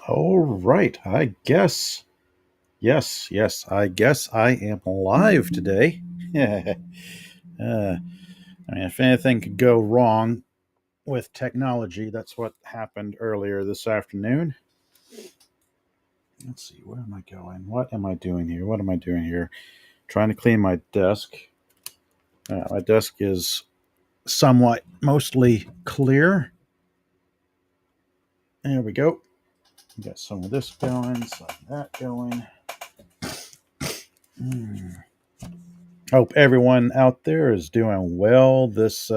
All right. I guess. Yes. I guess I am live today. If anything could go wrong with technology, that's what happened earlier this afternoon. Let's see. Where am I going? What am I doing here? What am I doing here? Trying to clean my desk. My desk is somewhat mostly clear. There we go. Got some of this going, some of that going. Hope everyone out there is doing well this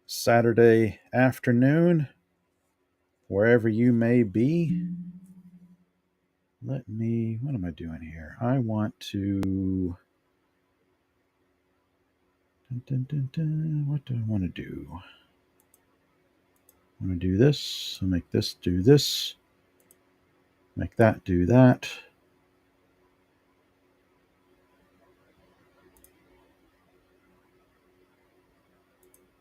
Saturday afternoon, wherever you may be. What am I doing here? I want to. What do I want to do? I want to do this. I'll make this do this. Make that do that.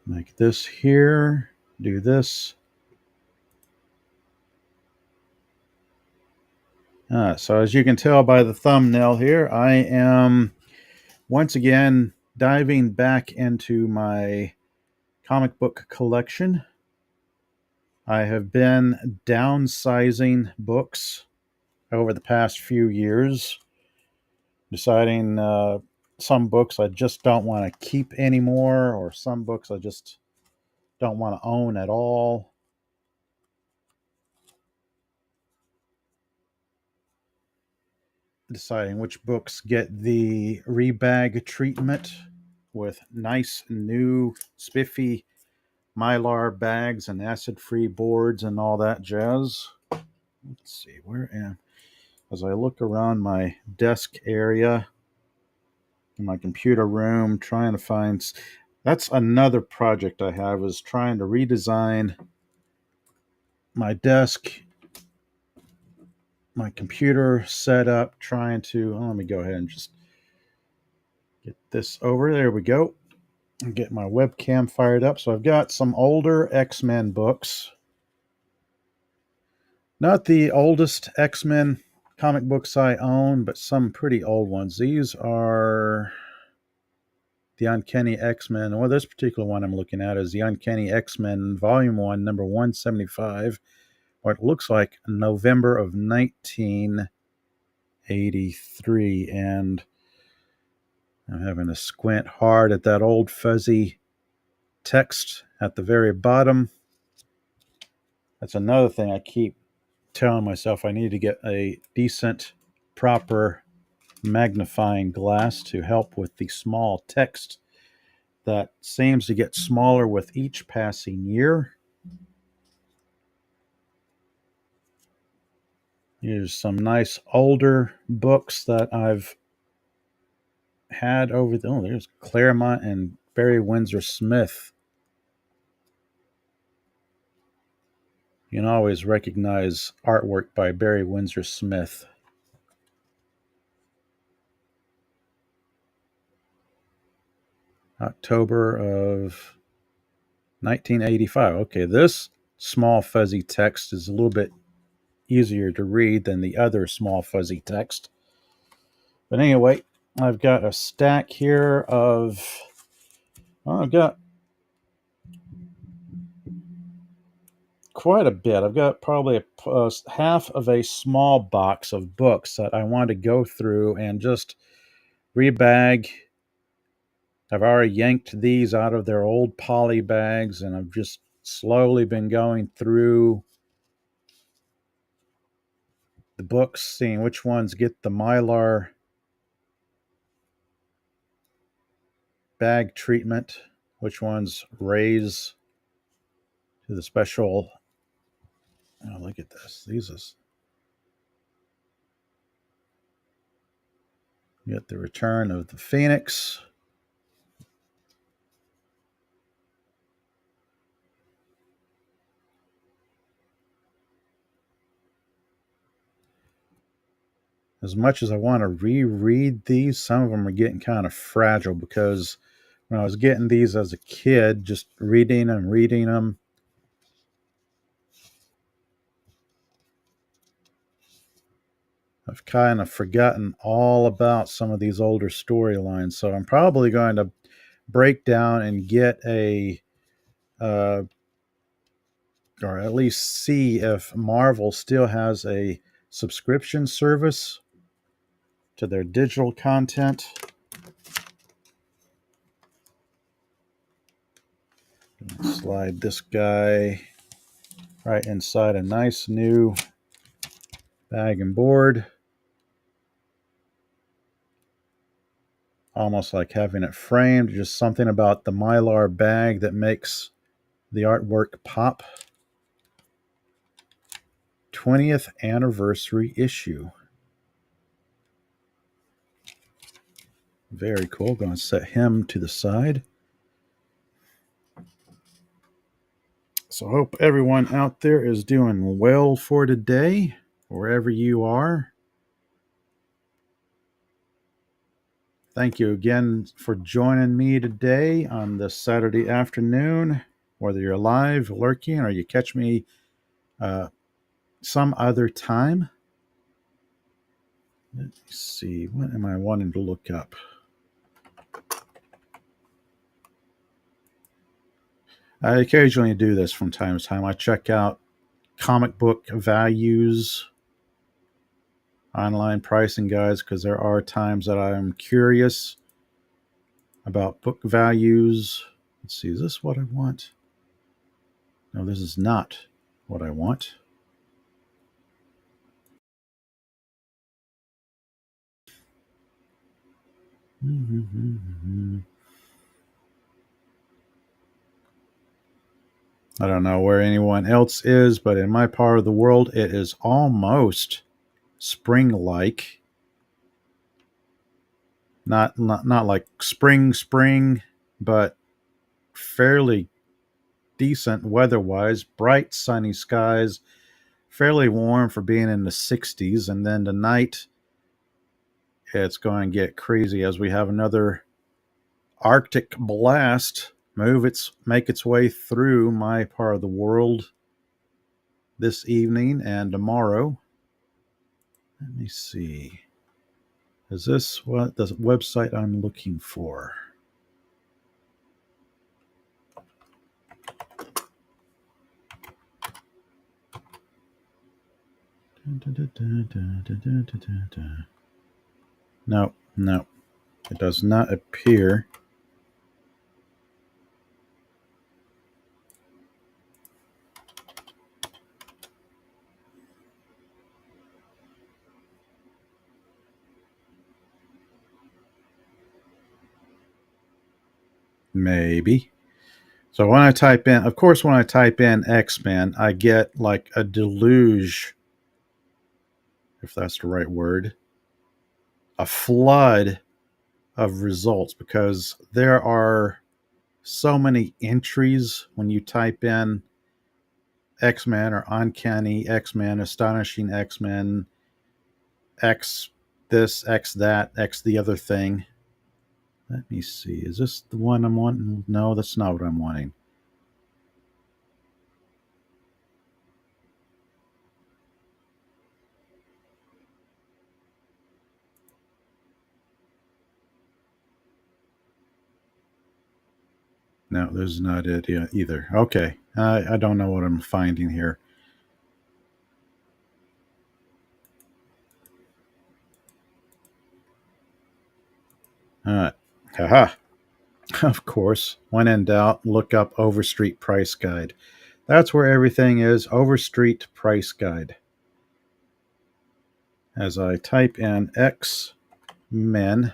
Make this here. Do this. So as you can tell by the thumbnail here, I am once again diving back into my comic book collection. I have been downsizing books over the past few years, deciding some books I just don't want to keep anymore, or some books I just don't want to own at all. Deciding which books get the rebag treatment with nice new spiffy mylar bags and acid-free boards and all that jazz. Let's see, where am as I look around my desk area in my computer room, trying to find. That's another project I have, is trying to redesign my desk, my computer setup, trying to. Let me go ahead and just get this over. There we go. And get my webcam fired up. So I've got some older X-Men books. Not the oldest X-Men comic books I own, but some pretty old ones. These are the Uncanny X-Men. Well, this particular one I'm looking at is the Uncanny X-Men Volume 1, number 175, or it looks like November of 1983. And I'm having to squint hard at that old fuzzy text at the very bottom. That's another thing I keep telling myself. I need to get a decent, proper magnifying glass to help with the small text that seems to get smaller with each passing year. Here's some nice older books that I've had over the. Oh, there's Claremont and Barry Windsor Smith. You can always recognize artwork by Barry Windsor Smith. October of 1985. Okay, this small fuzzy text is a little bit easier to read than the other small fuzzy text. But anyway, I've got a stack here of. Well, I've got quite a bit. I've got probably half of a small box of books that I want to go through and just rebag. I've already yanked these out of their old poly bags, and I've just slowly been going through the books, seeing which ones get the Mylar bag treatment, which ones raise to the special. Oh, look at this. These is. Get the Return of the Phoenix. As much as I want to reread these, some of them are getting kind of fragile, because when I was getting these as a kid, just reading them, I've kind of forgotten all about some of these older storylines, so I'm probably going to break down and get a, or at least see if Marvel still has a subscription service to their digital content. Slide this guy right inside a nice new bag and board. Almost like having it framed, just something about the Mylar bag that makes the artwork pop. 20th anniversary issue. Very cool. Going to set him to the side. So, hope everyone out there is doing well for today, wherever you are. Thank you again for joining me today on this Saturday afternoon, whether you're live, lurking, or you catch me some other time. Let me see. What am I wanting to look up? I occasionally do this from time to time. I check out comic book values, online pricing guides, because there are times that I'm curious about book values. Let's see, is this what I want? No, this is not what I want. I don't know where anyone else is, but in my part of the world, it is almost spring-like. Not like spring, but fairly decent weather-wise. Bright, sunny skies, fairly warm for being in the 60s, and then tonight it's going to get crazy as we have another Arctic blast make its way through my part of the world this evening and tomorrow. Let me see. Is this what the website I'm looking for? No, it does not appear. Maybe. So when I type in, of course, when I type in X-Men, I get like a deluge, if that's the right word, a flood of results, because there are so many entries when you type in X-Men or Uncanny X-Men, Astonishing X-Men, X this, X that, X the other thing. Let me see. Is this the one I'm wanting? No, that's not what I'm wanting. No, this is not it either. Okay. I don't know what I'm finding here. All right. Haha. Of course. When in doubt, look up Overstreet Price Guide. That's where everything is. Overstreet Price Guide. As I type in X-Men.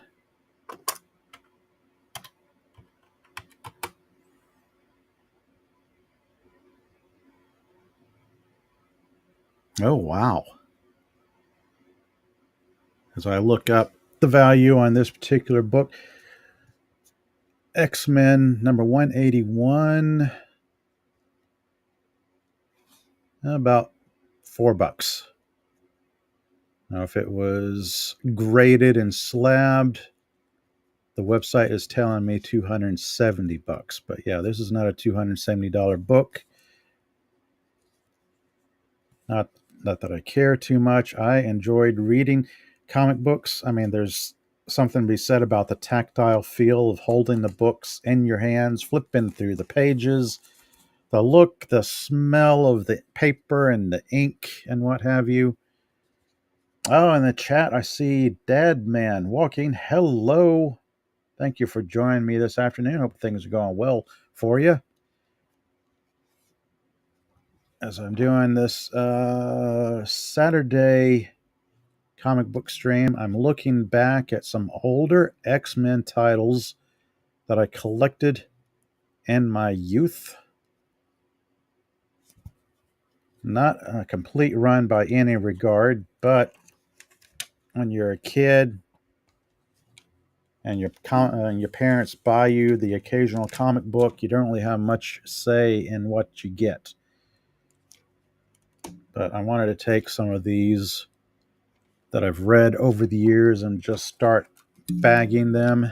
Oh, wow. As I look up the value on this particular book, X-Men number 181, about $4. Now, if it was graded and slabbed, the website is telling me $270. But yeah, this is not a $270 book. Not that I care too much. I enjoyed reading comic books. I mean, there's something to be said about the tactile feel of holding the books in your hands, flipping through the pages, the look, the smell of the paper and the ink and what have you. Oh, in the chat, I see Dad Man walking. Hello. Thank you for joining me this afternoon. Hope things are going well for you. As I'm doing this Saturday comic book stream, I'm looking back at some older X-Men titles that I collected in my youth. Not a complete run by any regard, but when you're a kid and your parents buy you the occasional comic book, you don't really have much say in what you get. But I wanted to take some of these that I've read over the years and just start bagging them.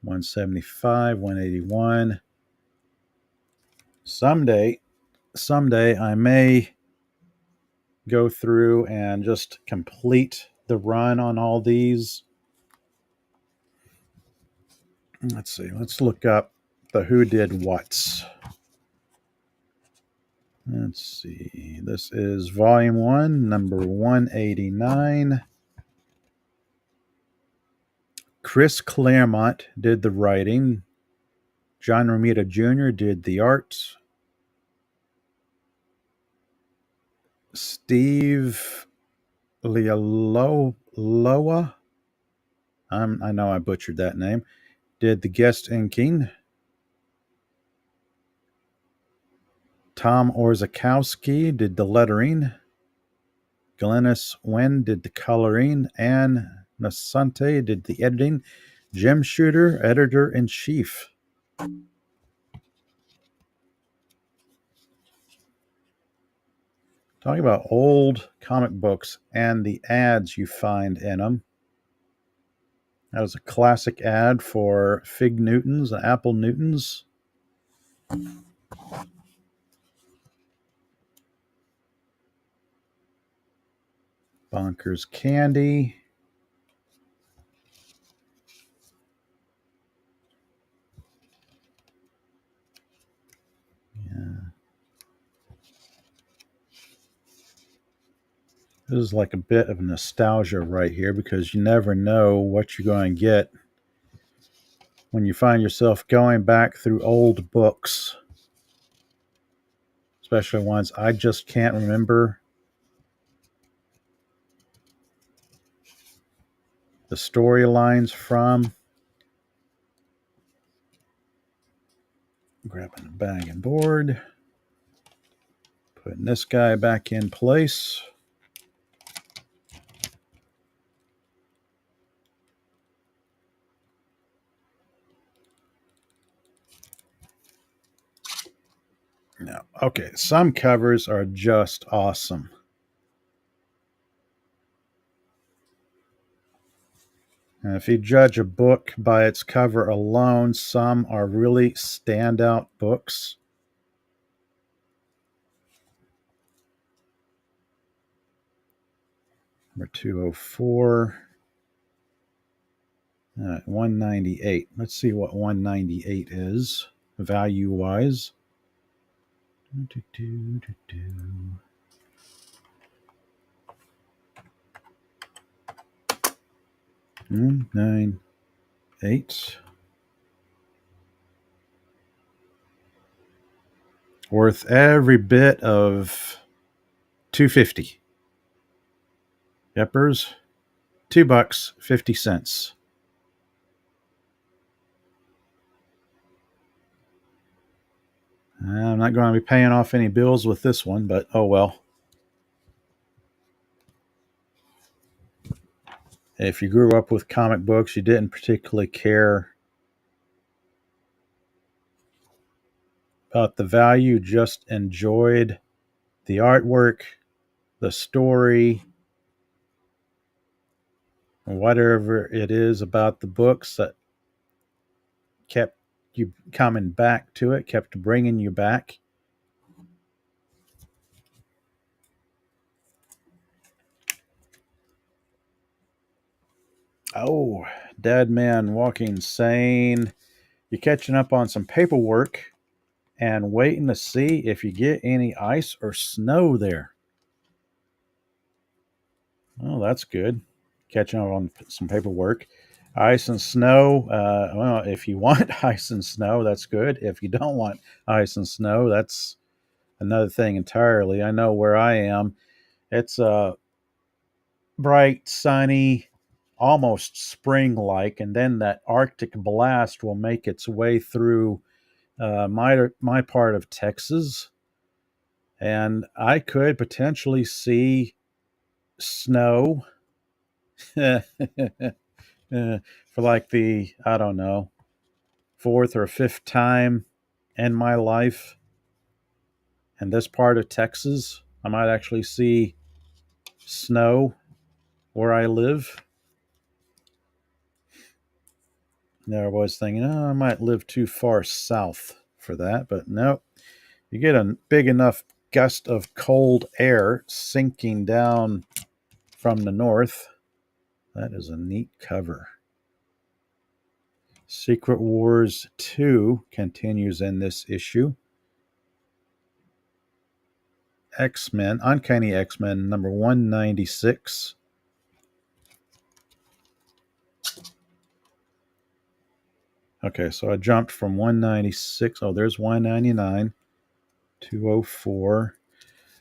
175, 181. Someday I may go through and just complete the run on all these. Let's see. Let's look up the Who Did What's. Let's see. This is Volume 1, number 189. Chris Claremont did the writing. John Romita Jr. did the art. Steve Lialoa, I know I butchered that name, did the guest inking. Tom Orzakowski did the lettering. Glennis Wen did the coloring. Ann Nasante did the editing. Jim Shooter, editor-in-chief. Talking about old comic books and the ads you find in them. That was a classic ad for Fig Newtons and Apple Newtons. Bonkers Candy. Yeah. This is like a bit of nostalgia right here because you never know what you're going to get when you find yourself going back through old books, especially ones I just can't remember the storylines from. Grabbing a bag and board, putting this guy back in place. Now, okay, some covers are just awesome. And if you judge a book by its cover alone, some are really standout books. Number 204. 198. Let's see what 198 is value-wise. 198. Worth every bit of $2.50. Peppers, $2.50. I'm not going to be paying off any bills with this one, but oh well. If you grew up with comic books, you didn't particularly care about the value, just enjoyed the artwork, the story, whatever it is about the books that kept you coming back to it, kept bringing you back. Oh, Dead Man Walking Sane. You're catching up on some paperwork and waiting to see if you get any ice or snow there. Oh, that's good. Catching up on some paperwork. Ice and snow. Well, if you want ice and snow, that's good. If you don't want ice and snow, that's another thing entirely. I know where I am. It's bright, sunny, almost spring like, and then that Arctic blast will make its way through my part of Texas, and I could potentially see snow for like the, I don't know, fourth or fifth time in my life in this part of Texas. I might actually see snow where I live. There I was thinking, oh, I might live too far south for that, but no. You get a big enough gust of cold air sinking down from the north. That is a neat cover. Secret Wars 2 continues in this issue. X-Men, Uncanny X-Men number 196. Okay, so I jumped from 196. Oh, there's 199, 204.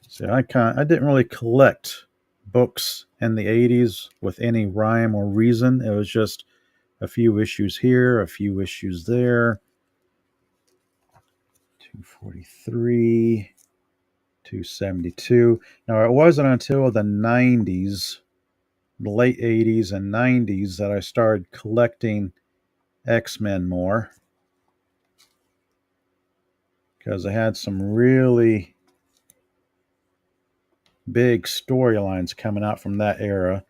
See, I didn't really collect books in the 80s with any rhyme or reason. It was just a few issues here, a few issues there. 243, 272. Now, it wasn't until the 90s, the late 80s and 90s, that I started collecting X-Men more, because I had some really big storylines coming out from that era.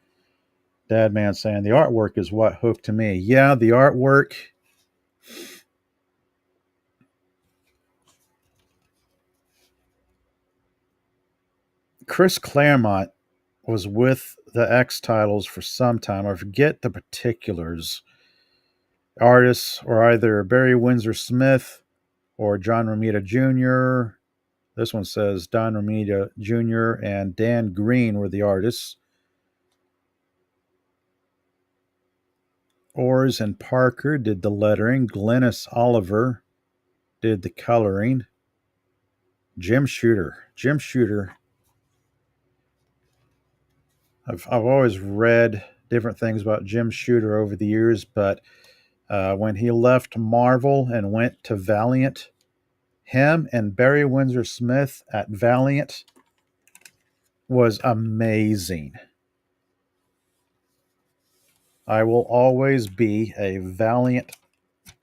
Dadman saying the artwork is what hooked to me. Yeah, the artwork. Chris Claremont was with the X titles for some time. I forget the particulars. Artists are either Barry Windsor Smith or John Romita Jr. This one says Don Romita Jr. and Dan Green were the artists. Ors and Parker did the lettering. Glennis Oliver did the coloring. Jim Shooter. I've always read different things about Jim Shooter over the years, but when he left Marvel and went to Valiant, him and Barry Windsor Smith at Valiant was amazing. I will always be a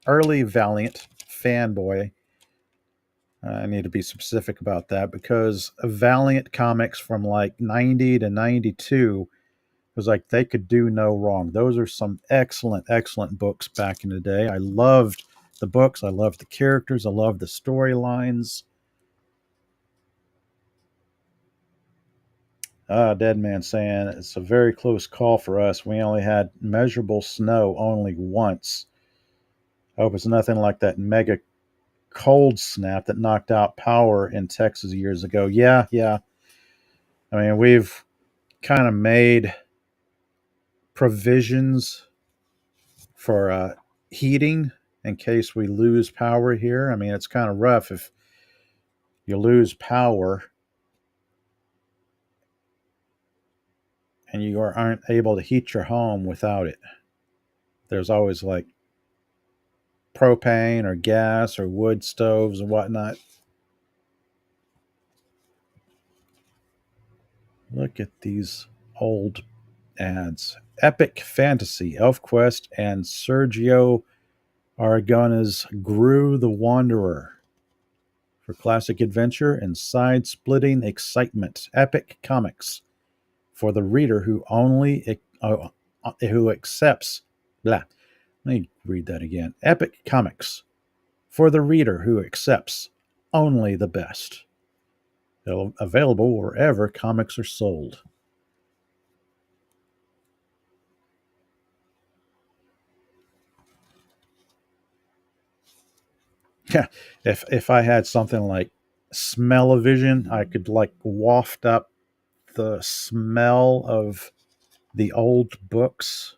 early Valiant fanboy. I need to be specific about that, because Valiant comics from like 90 to 92 was like they could do no wrong. Those are some excellent books back in the day. I loved the books. I loved the characters. I loved the storylines. Dead Man saying it's a very close call for us. We only had measurable snow only once. I hope it's nothing like that mega cold snap that knocked out power in Texas years ago. Yeah. I mean, we've kind of made provisions for heating in case we lose power here. I mean, it's kind of rough if you lose power and you aren't able to heat your home without it. There's always like propane or gas or wood stoves and whatnot. Look at these old ads. Epic Fantasy, ElfQuest, and Sergio Aragona's Gru the Wanderer for classic adventure and side-splitting excitement. Epic Comics for the reader who accepts. Blah. Let me read that again. Epic Comics for the reader who accepts only the best. Available wherever comics are sold. Yeah, if I had something like smell-o-vision, I could like waft up the smell of the old books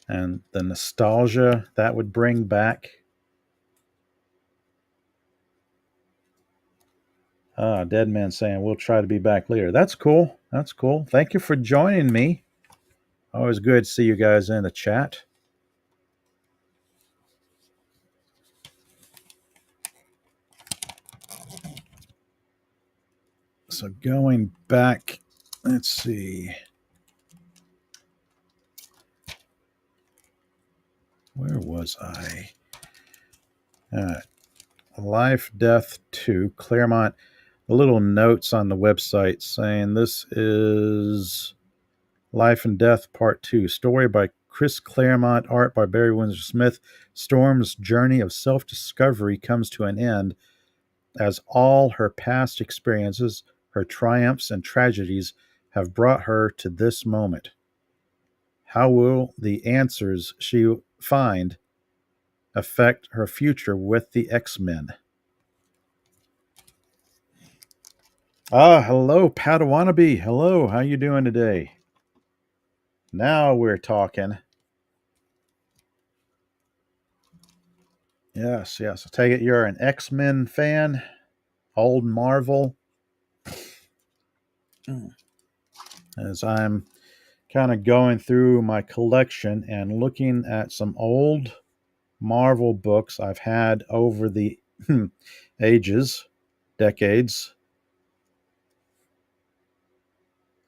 and the nostalgia that would bring back. Dead Man saying we'll try to be back later. That's cool. That's cool. Thank you for joining me. Always good to see you guys in the chat. So going back, let's see. Where was I? Life, Death 2, Claremont. The little notes on the website saying this is Life and Death Part 2. Story by Chris Claremont, art by Barry Windsor Smith. Storm's journey of self-discovery comes to an end as all her past experiences, her triumphs and tragedies have brought her to this moment. How will the answers she find affect her future with the X-Men? Hello, Padawannabe. Hello, how you doing today? Now we're talking. Yes, yes. I take it you're an X-Men fan? Old Marvel? As I'm kind of going through my collection and looking at some old Marvel books I've had over the ages, decades.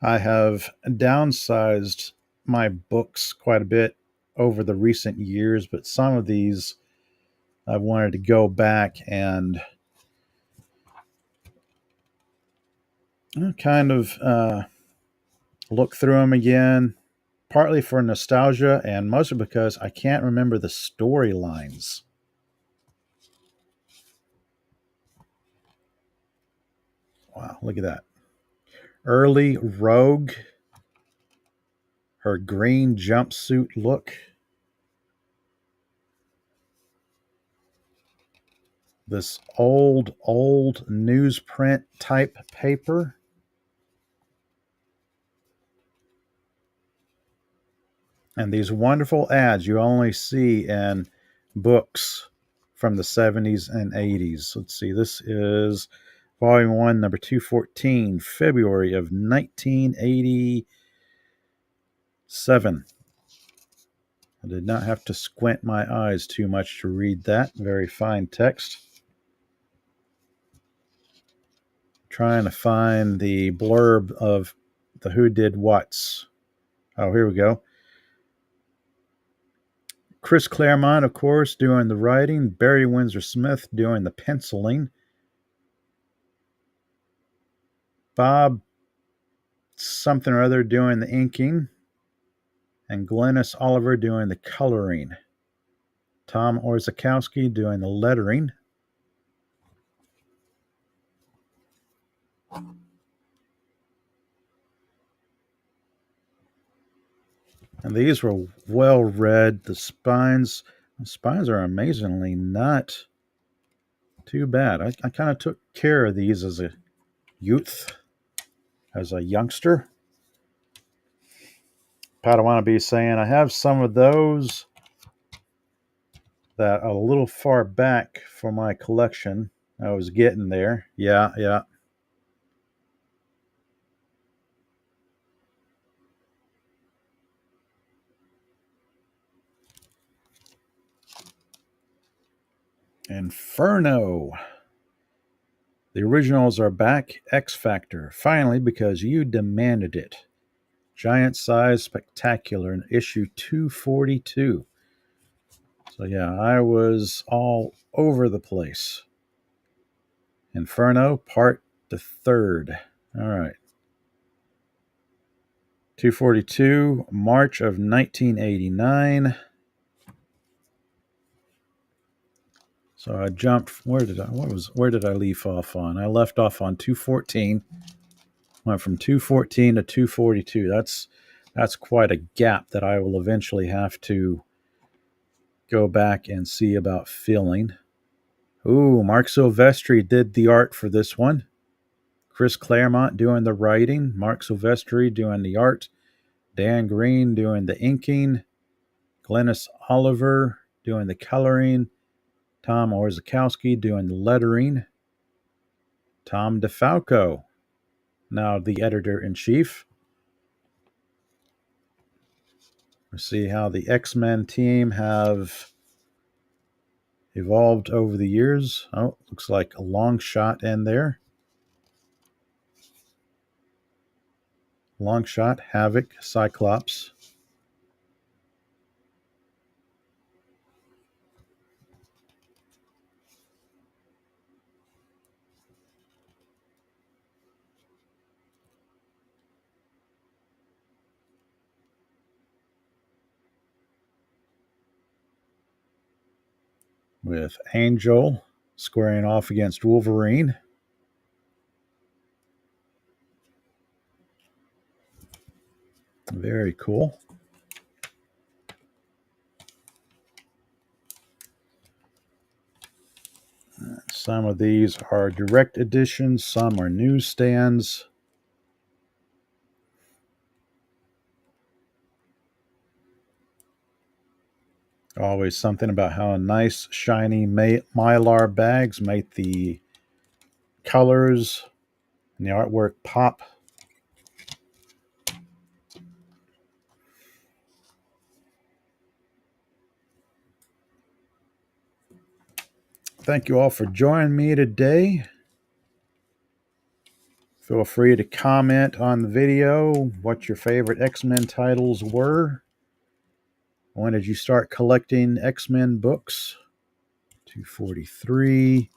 I have downsized my books quite a bit over the recent years, but some of these I wanted to go back and kind of look through them again, partly for nostalgia and mostly because I can't remember the storylines. Wow, look at that. Early Rogue, her green jumpsuit look. This old newsprint type paper. And these wonderful ads you only see in books from the 70s and 80s. Let's see, this is Volume 1, number 214, February of 1987. I did not have to squint my eyes too much to read that. Very fine text. Trying to find the blurb of the Who Did What's. Oh, here we go. Chris Claremont, of course, doing the writing. Barry Windsor Smith doing the penciling. Bob something or other doing the inking. And Glennis Oliver doing the coloring. Tom Orzechowski doing the lettering. And these were well read. The spines are amazingly not too bad. I kind of took care of these as a youth, as a youngster. Padawannabe saying, I have some of those that are a little far back for my collection. I was getting there. Yeah, yeah. Inferno. The originals are back. X Factor. Finally, because you demanded it. Giant Size Spectacular in issue 242. So yeah, I was all over the place. Inferno, part the third. All right. 242, March of 1989. So I jumped. Where did I leave off on? I left off on 214. Went from 214 to 242. That's quite a gap that I will eventually have to go back and see about filling. Ooh, Mark Silvestri did the art for this one. Chris Claremont doing the writing. Mark Silvestri doing the art. Dan Green doing the inking. Glennis Oliver doing the coloring. Tom Orzechowski doing the lettering. Tom DeFalco, now the editor-in-chief. We'll see how the X-Men team have evolved over the years. Oh, looks like a long shot in there. Long shot, Havoc, Cyclops. With Angel squaring off against Wolverine. Very cool. Some of these are direct editions, some are newsstands. Always something about how nice, shiny Mylar bags make the colors and the artwork pop. Thank you all for joining me today. Feel free to comment on the video what your favorite X-Men titles were. When did you start collecting X-Men books? 243,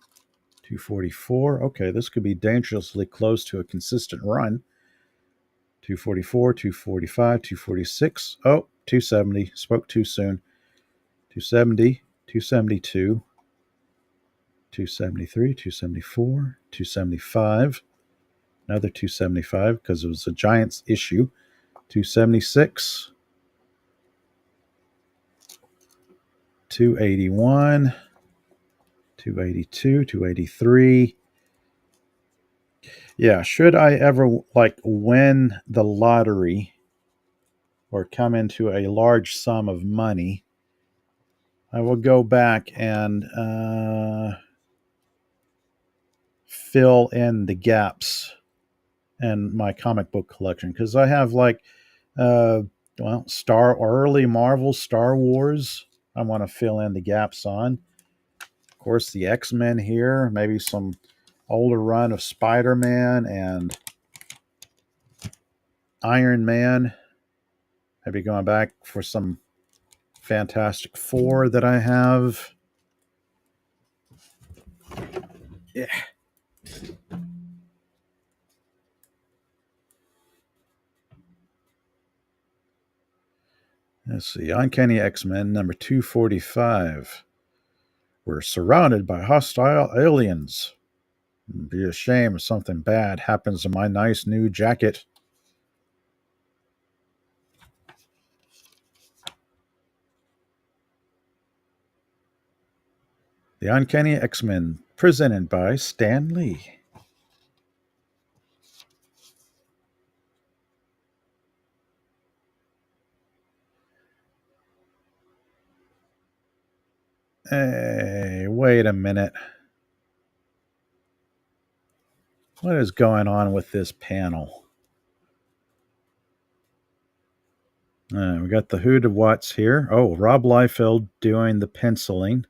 244. Okay, this could be dangerously close to a consistent run. 244, 245, 246. Oh, 270. Spoke too soon. 270, 272, 273, 274, 275. Another 275 because it was a Giants issue. 276, 281, 282, 283. Yeah, should I ever win the lottery or come into a large sum of money, I will go back and fill in the gaps in my comic book collection because I have early Marvel, Star Wars. I want to fill in the gaps on. Of course, the X-Men here, maybe some older run of Spider-Man and Iron Man. Maybe going back for some Fantastic Four that I have. Yeah. Let's see. Uncanny X-Men number 245. We're surrounded by hostile aliens. It'd be a shame if something bad happens to my nice new jacket. The Uncanny X-Men, presented by Stan Lee. Hey, wait a minute. What is going on with this panel? We got the Who to What's here. Oh, Rob Liefeld doing the penciling.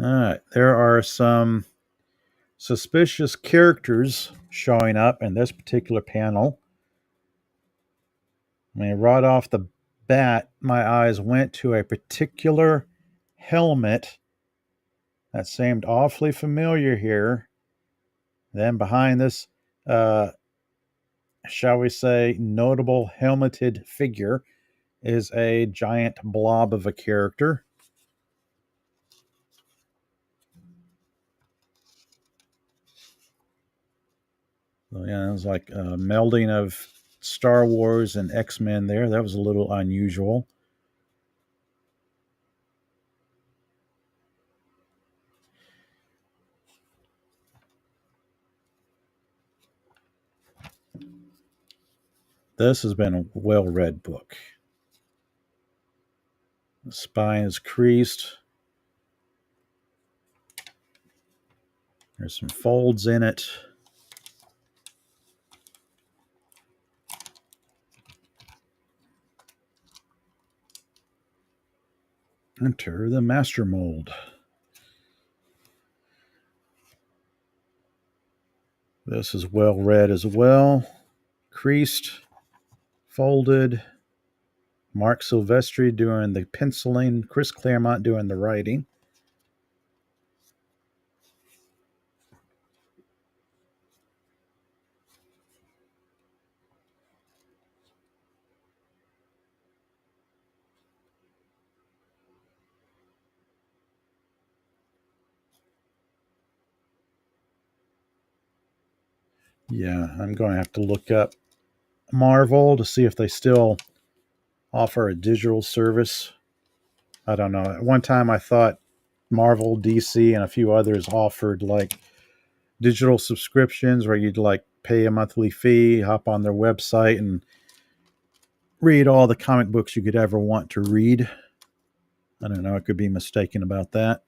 All right, there are some suspicious characters showing up in this particular panel. I mean, right off the bat, my eyes went to a particular helmet that seemed awfully familiar here. Then behind this, shall we say, notable helmeted figure is a giant blob of a character. So, yeah, it's like a melding of Star Wars and X-Men there. That was a little unusual. This has been a well-read book. The spine is creased. There's some folds in it. Enter the master mold. This is well read as well. Creased, folded. Mark Silvestri doing the penciling, Chris Claremont doing the writing. Yeah, I'm going to have to look up Marvel to see if they still offer a digital service. I don't know. At one time I thought Marvel, DC, and a few others offered like digital subscriptions where you'd like pay a monthly fee, hop on their website, and read all the comic books you could ever want to read. I don't know. I could be mistaken about that.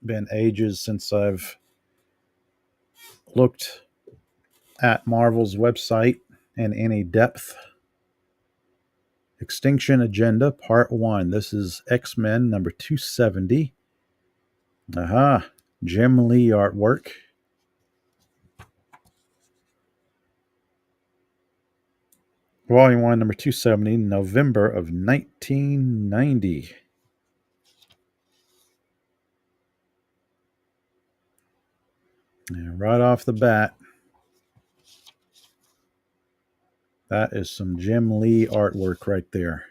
Been ages since I've looked at Marvel's website in any depth. Extinction Agenda Part 1. This is X-Men number 270. Aha. Jim Lee artwork. Volume 1, number 270, November of 1990. And right off the bat, that is some Jim Lee artwork right there.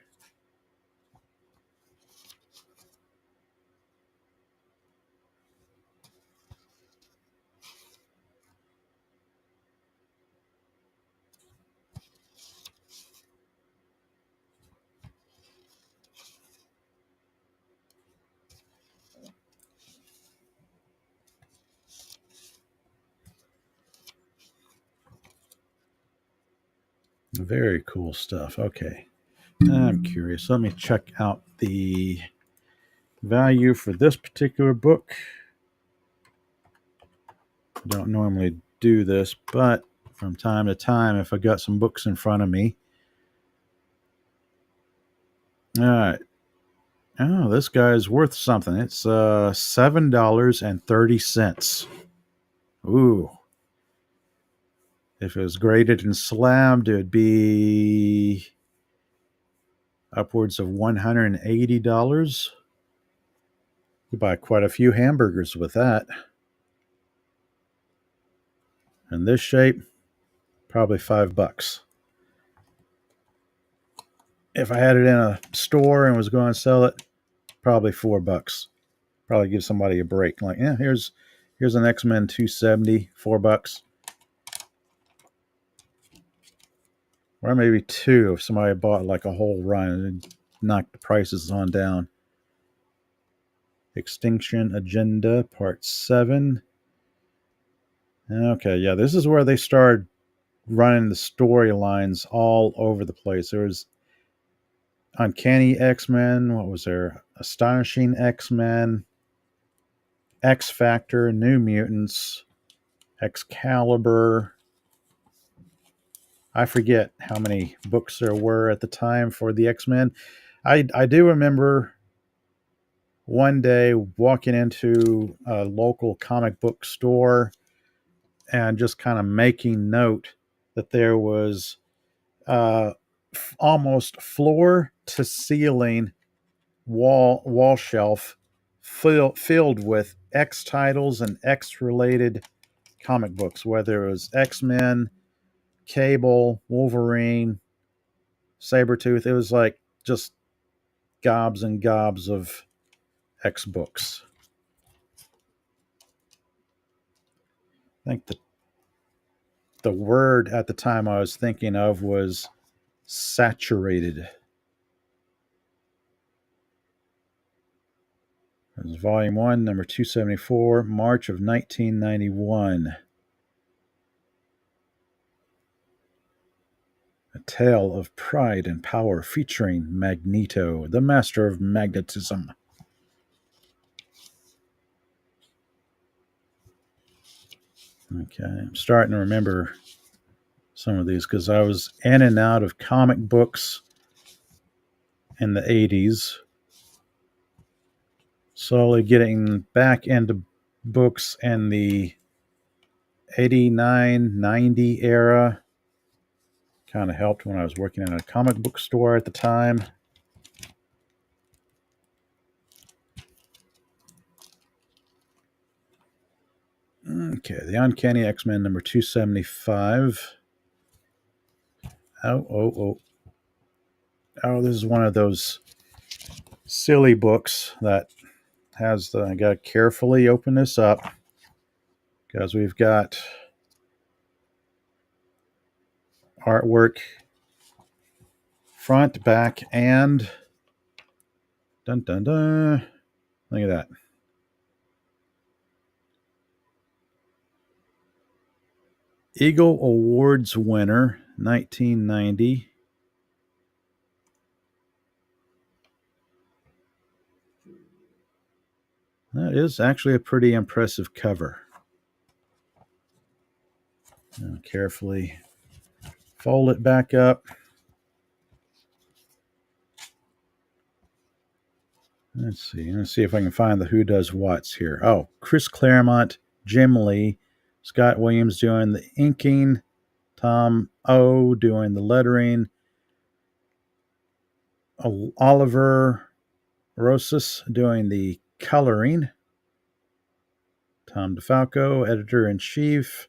Very cool stuff. Okay. I'm curious. Let me check out the value for this particular book. I don't normally do this, but from time to time, if I got some books in front of me. All right. Oh, this guy's worth something. It's $7.30. Ooh. If it was graded and slammed, it would be upwards of $180. You buy quite a few hamburgers with that. In this shape, probably $5. If I had it in a store and was going to sell it, probably $4. Probably give somebody a break. Like, yeah, here's an X-Men 270, $4. Or maybe two if somebody bought like a whole run and knocked the prices on down. Extinction Agenda Part 7. Okay, yeah, this is where they started running the storylines all over the place. There was Uncanny X-Men. What was there? Astonishing X-Men, X-Factor, New Mutants, Excalibur. I forget how many books there were at the time for the X-Men. I do remember one day walking into a local comic book store and just kind of making note that there was almost floor to ceiling wall shelf filled with X titles and X related comic books, whether it was X-Men, Cable, Wolverine, Sabretooth. It was like just gobs and gobs of X books. I think the word at the time I was thinking of was Saturated. This is Volume 1, number 274, March of 1991. A Tale of Pride and Power featuring Magneto, the master of magnetism. Okay, I'm starting to remember some of these because I was in and out of comic books in the 80s. Slowly getting back into books in the 89, 90 era. Kind of helped when I was working in a comic book store at the time. Okay, the Uncanny X-Men number 275. Oh, this is one of those silly books that has the, I got to carefully open this up because we've got artwork front, back, and dun dun dun. Look at that. Eagle Awards winner, 1990. That is actually a pretty impressive cover. Now carefully fold it back up. Let's see if I can find the who does what's here. Oh, Chris Claremont, Jim Lee, Scott Williams doing the inking, Tom O doing the lettering, Oliver Rosas doing the coloring, Tom DeFalco, editor-in-chief.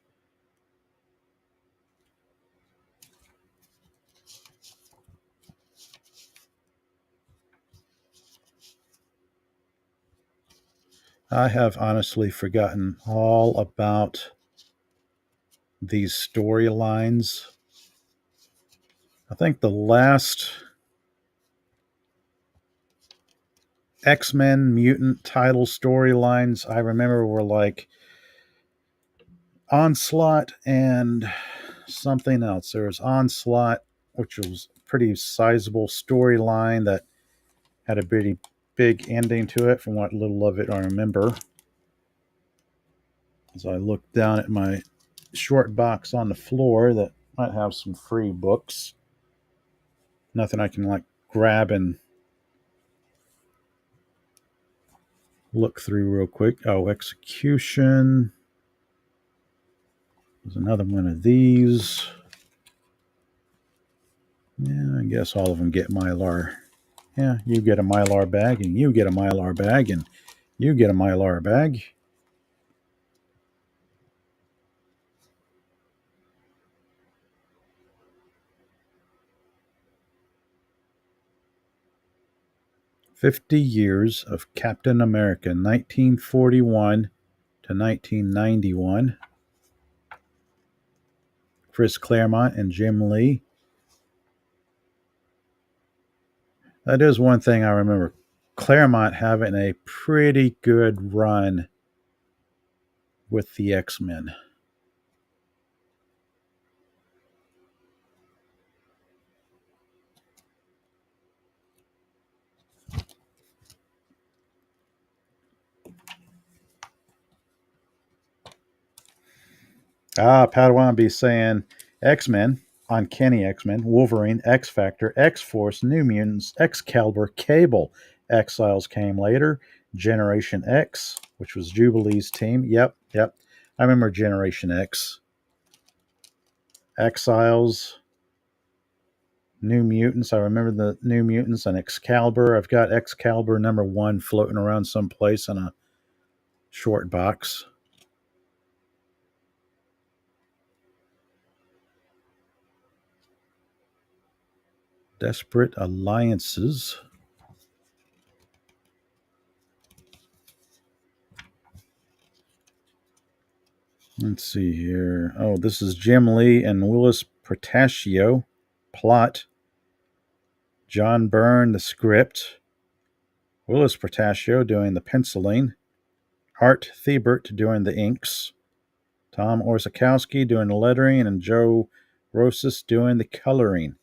I have honestly forgotten all about these storylines. I think the last X-Men mutant title storylines I remember were like Onslaught and something else. There was Onslaught, which was a pretty sizable storyline that had a pretty big ending to it from what little of it I remember. As I look down at my short box on the floor that might have some free books. Nothing I can like grab and look through real quick. Oh, Execution. There's another one of these. Yeah, I guess all of them get Mylar. Yeah, you get a Mylar bag, and you get a Mylar bag, and you get a Mylar bag. "50 Years of Captain America, 1941 to 1991. Chris Claremont and Jim Lee. That is one thing I remember. Claremont having a pretty good run with the X-Men. Padawan be saying X-Men, Uncanny X-Men, Wolverine, X-Factor, X-Force, New Mutants, Excalibur, Cable. Exiles came later. Generation X, which was Jubilee's team. Yep. I remember Generation X. Exiles, New Mutants. I remember the New Mutants and Excalibur. I've got Excalibur number 1 floating around someplace in a short box. Desperate Alliances. Let's see here. Oh, this is Jim Lee and Willis Portacio. Plot: John Byrne, the script. Willis Portacio doing the penciling. Art Thibert doing the inks. Tom Orzechowski doing the lettering, and Joe Rosas doing the coloring.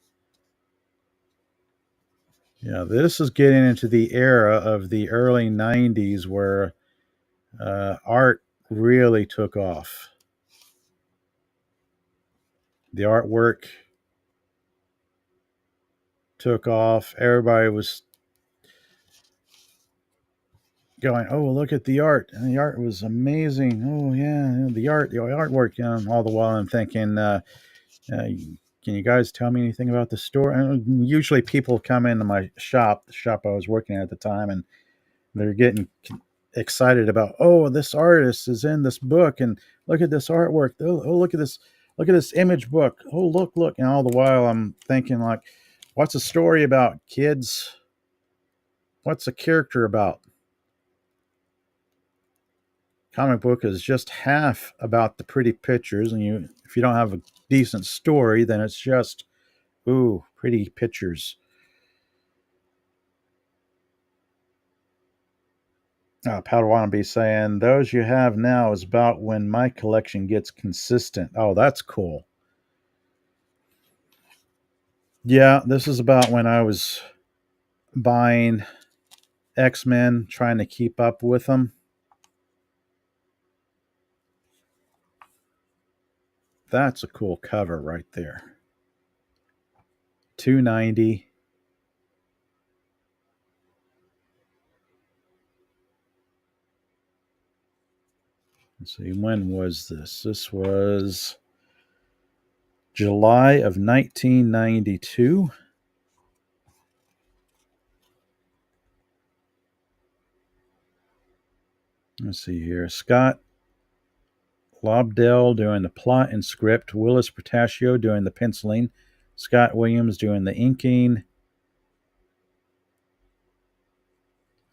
Yeah, this is getting into the era of the early 90s where art really took off. The artwork took off. Everybody was going, "Oh, look at the art!" And the art was amazing. Oh yeah, the artwork. All the while, I'm thinking, can you guys tell me anything about the story? And usually, people come into my shop, the shop I was working at the time, and they're getting excited about, "Oh, this artist is in this book, and look at this artwork. Oh, look at this image book. Oh, look!" And all the while, I'm thinking, like, what's a story about, kids? What's a character about? Comic book is just half about the pretty pictures, and if you don't have a decent story, then it's just, ooh, pretty pictures. Padawan saying, those you have now is about when my collection gets consistent. Oh, that's cool. Yeah, this is about when I was buying X-Men, trying to keep up with them. That's a cool cover right there. $2.90. Let's see, when was this? This was July of 1992. Let's see here. Scott Lobdell doing the plot and script. Willis Portacio doing the penciling. Scott Williams doing the inking.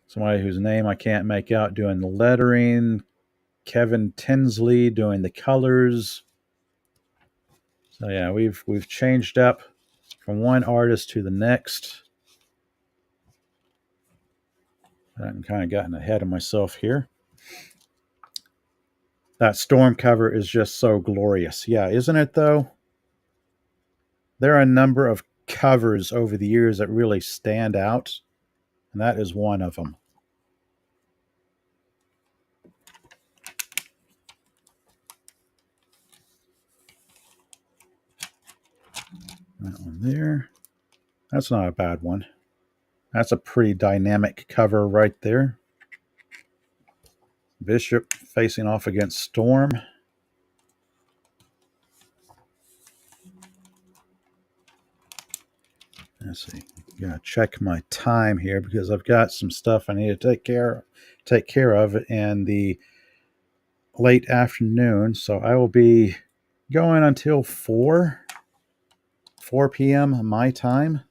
Somebody whose name I can't make out doing the lettering. Kevin Tinsley doing the colors. So yeah, we've changed up from one artist to the next. I'm kind of gotten ahead of myself here. That storm cover is just so glorious. Yeah, isn't it though? There are a number of covers over the years that really stand out, and that is one of them. That one there. That's not a bad one. That's a pretty dynamic cover right there. Bishop facing off against Storm. Let's see. Gotta check my time here because I've got some stuff I need to take care of in the late afternoon. So I will be going until 4 p.m. my time,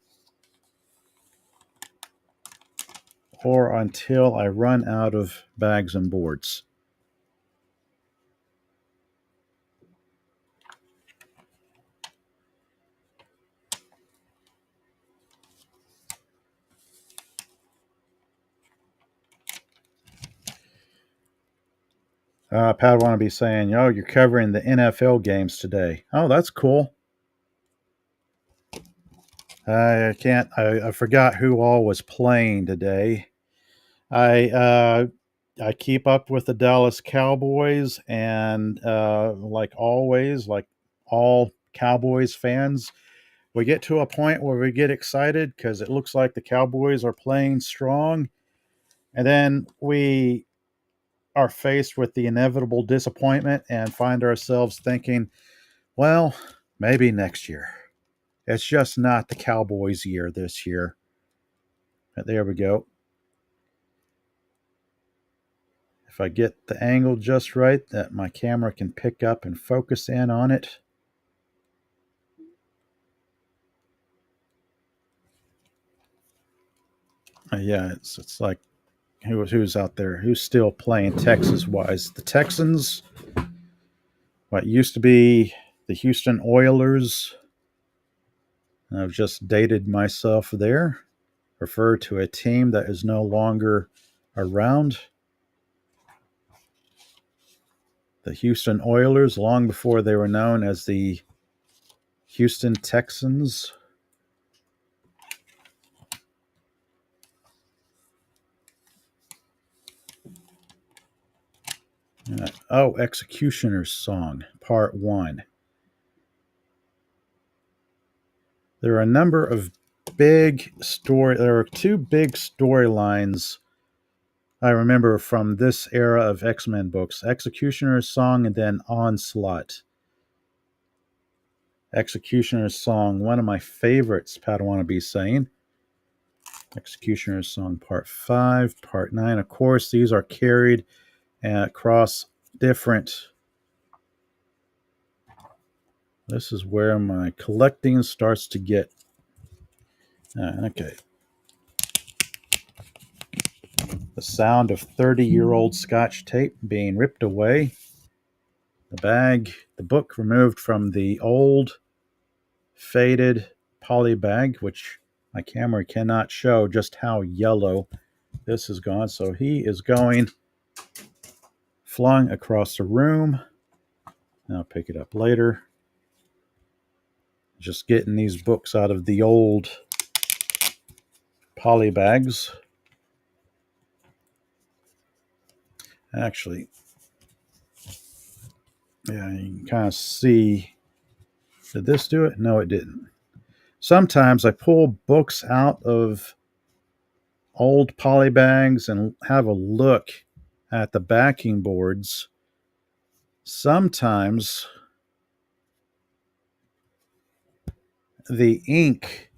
or until I run out of bags and boards. Pat want to be saying, "Oh, you're covering the NFL games today." Oh, that's cool. I can't. I forgot who all was playing today. I keep up with the Dallas Cowboys, and like always, like all Cowboys fans, we get to a point where we get excited because it looks like the Cowboys are playing strong, and then we are faced with the inevitable disappointment and find ourselves thinking, well, maybe next year. It's just not the Cowboys' year this year. But there we go. If I get the angle just right, that my camera can pick up and focus in on it. Yeah, it's like who's out there? Who's still playing Texas-wise? The Texans, what used to be the Houston Oilers. I've just dated myself there. Refer to a team that is no longer around. The Houston Oilers, long before they were known as the Houston Texans. Executioner's Song, Part 1. There are a number of there are two big storylines I remember from this era of X-Men books. Executioner's Song and then Onslaught. Executioner's Song, one of my favorites, Padawan be saying. Executioner's Song Part 5, Part 9. Of course, these are carried across different... This is where my collecting starts to get... okay. The sound of 30-year-old Scotch tape being ripped away. The book removed from the old, faded poly bag, which my camera cannot show just how yellow this is gone. So he is going flung across the room. I'll pick it up later. Just getting these books out of the old poly bags. Actually, yeah, you can kind of see. Did this do it? No, it didn't. Sometimes I pull books out of old poly bags and have a look at the backing boards. Sometimes the ink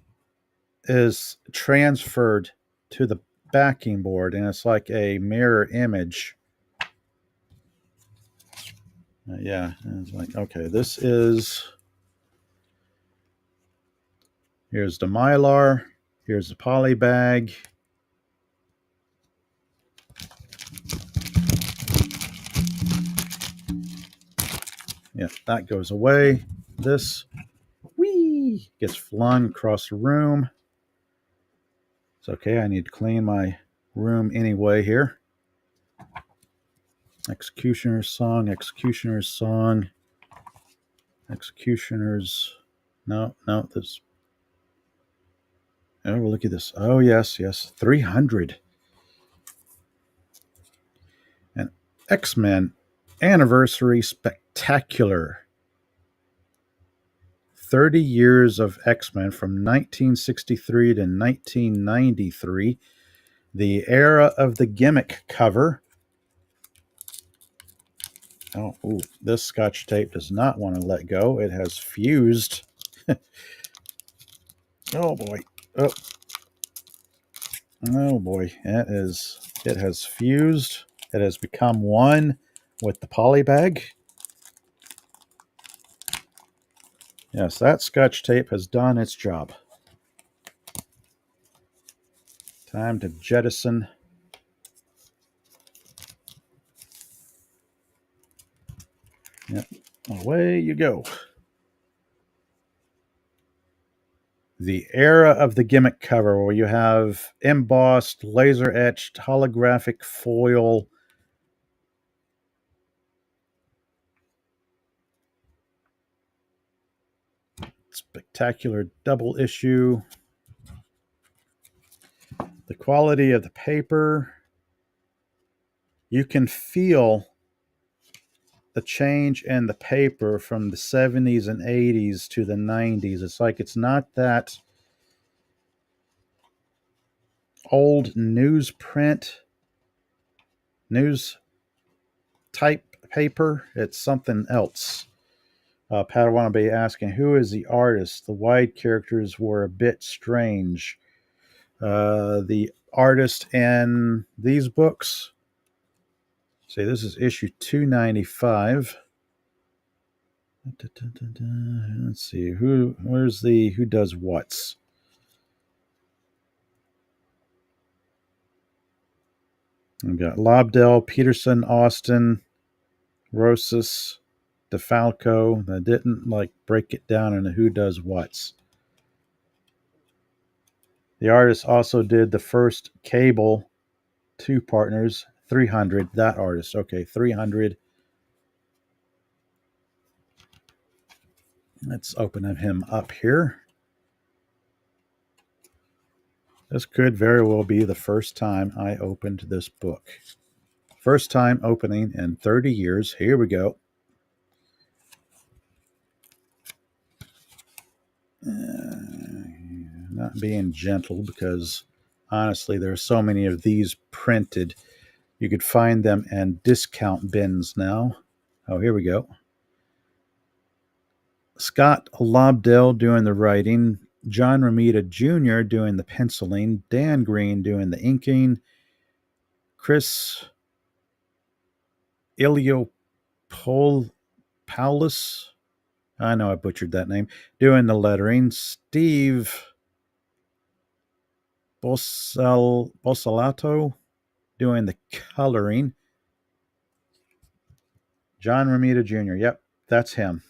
is transferred to the backing board and it's like a mirror image. Yeah, it's like, okay, this is... Here's the Mylar. Here's the poly bag. Yeah, that goes away. This gets flung across the room. It's okay. I need to clean my room anyway here. Executioner's Song, Executioner's Song, Executioner's... No, this... Oh, look at this. Oh, yes, 300. And X-Men Anniversary Spectacular. 30 years of X-Men from 1963 to 1993. The era of the gimmick cover. Oh, this Scotch tape does not want to let go. It has fused. Oh, boy. Oh, boy. It has fused. It has become one with the poly bag. Yes, that Scotch tape has done its job. Time to jettison. Yep, away you go. The era of the gimmick cover, where you have embossed, laser-etched, holographic foil. Spectacular double issue. The quality of the paper. You can feel the change in the paper from the 70s and 80s to the 90s. It's like it's not that old newsprint, news type paper. It's something else. Padawan be asking, who is the artist? The wide characters were a bit strange. The artist in these books... See, this is issue 295. Let's see, who does what's? We've got Lobdell, Peterson, Austin, Rosas, DeFalco. I didn't break it down into who does what's. The artist also did the first Cable Two Partners 300. That artist, okay, 300. Let's open him up here. This could very well be the first time I opened this book. First time opening in 30 years. Here we go. Not being gentle because honestly, there's so many of these printed. You could find them in discount bins now. Oh, here we go. Scott Lobdell doing the writing, John Romita Jr. doing the penciling, Dan Green doing the inking, Chris Iliopoulos, I know I butchered that name, doing the lettering, Steve Bossalato doing the coloring, John Romita Jr. Yep, that's him.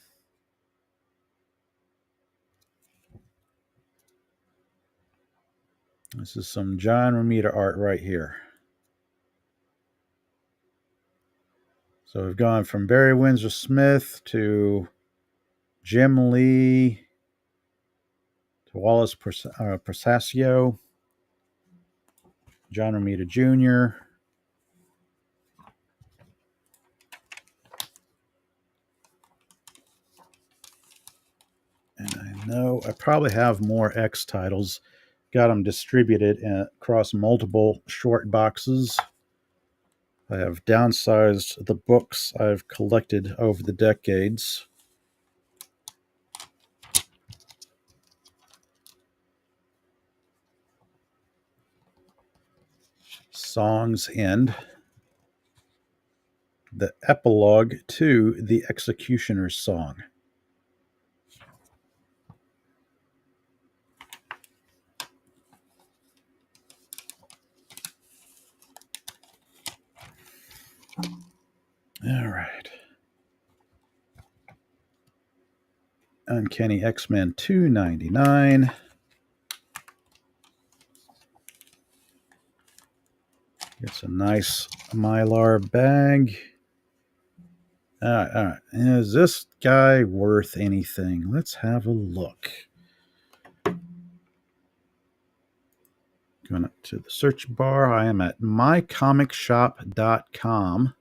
This is some John Romita art right here. So we've gone from Barry Windsor Smith to Jim Lee to Wallace Prasasio, John Romita Jr. And I know I probably have more X titles. Got them distributed across multiple short boxes. I have downsized the books I've collected over the decades. Songs End. The epilogue to The Executioner's Song. All right. Uncanny X-Men 299. It's a nice Mylar bag. All right. Is this guy worth anything? Let's have a look. Going up to the search bar. I am at mycomicshop.com.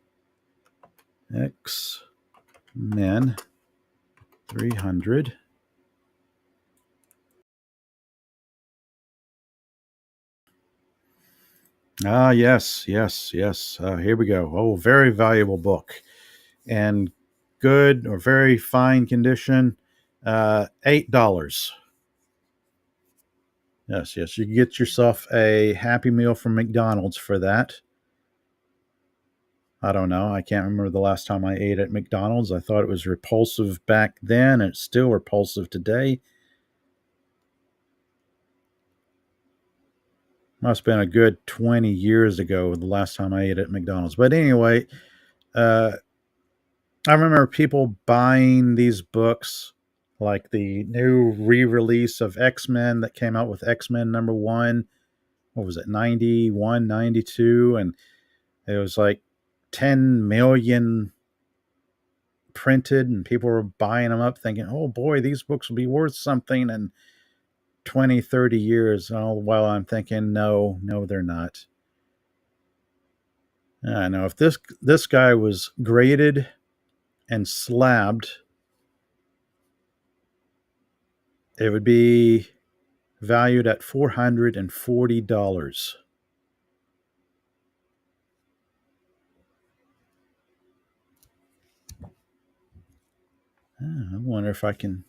X-Men 300. Yes. Here we go. Oh, very valuable book. And good or very fine condition. $8. Yes. You can get yourself a Happy Meal from McDonald's for that. I don't know. I can't remember the last time I ate at McDonald's. I thought it was repulsive back then. And it's still repulsive today. Must have been a good 20 years ago the last time I ate at McDonald's. But anyway, I remember people buying these books, like the new re-release of X-Men that came out with X-Men #1. What was it, 91, 92? And it was like 10 million printed, and people were buying them up thinking, oh boy, these books will be worth something in 20, 30 years. Oh, well, I'm thinking, no, they're not. I know if this guy was graded and slabbed, it would be valued at $440. I wonder if I can.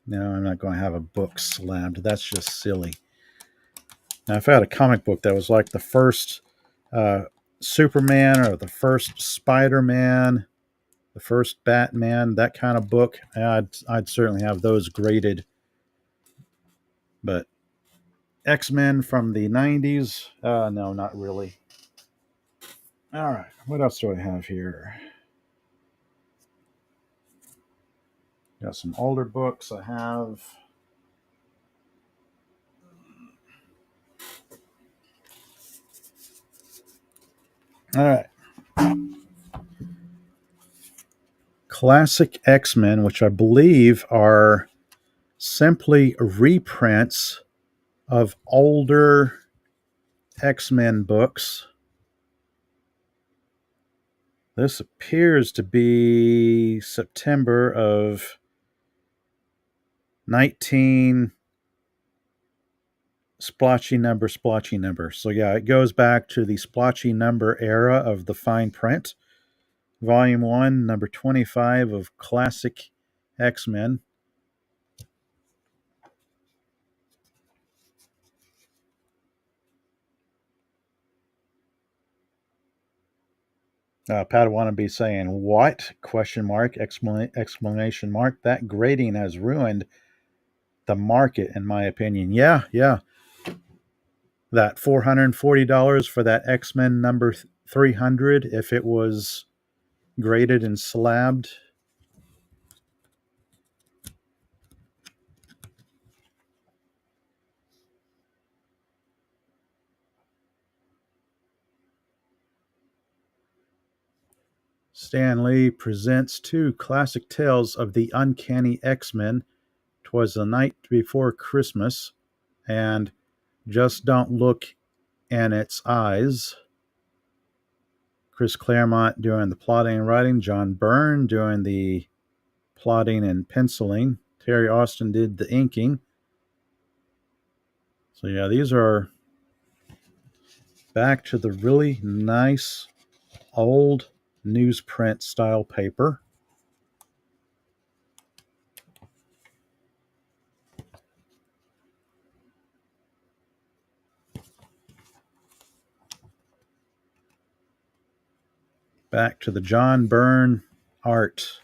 No, I'm not going to have a book slabbed. That's just silly. Now, if I had a comic book that was like the first Superman or the first Spider-Man, the first Batman, that kind of book, I'd certainly have those graded. But X-Men from the 90s, no, not really. All right, what else do I have here? Got some older books. I have All right. Classic X-Men, which I believe are simply reprints of older X-Men books. This appears to be September of 19 splotchy number. So yeah, it goes back to the splotchy number era of the fine print. Volume 1, number 25 of Classic X-Men. Padawan saying, what? Question mark, exclamation mark. That grading has ruined the market, in my opinion. Yeah. That $440 for that X-Men number 300, if it was graded and slabbed. Stan Lee presents 2 classic tales of the Uncanny X-Men. 'Twas the Night Before Christmas and Just Don't Look in Its Eyes. Chris Claremont doing the plotting and writing. John Byrne doing the plotting and penciling. Terry Austin did the inking. So yeah, these are back to the really nice old newsprint style paper. Back to the John Byrne art.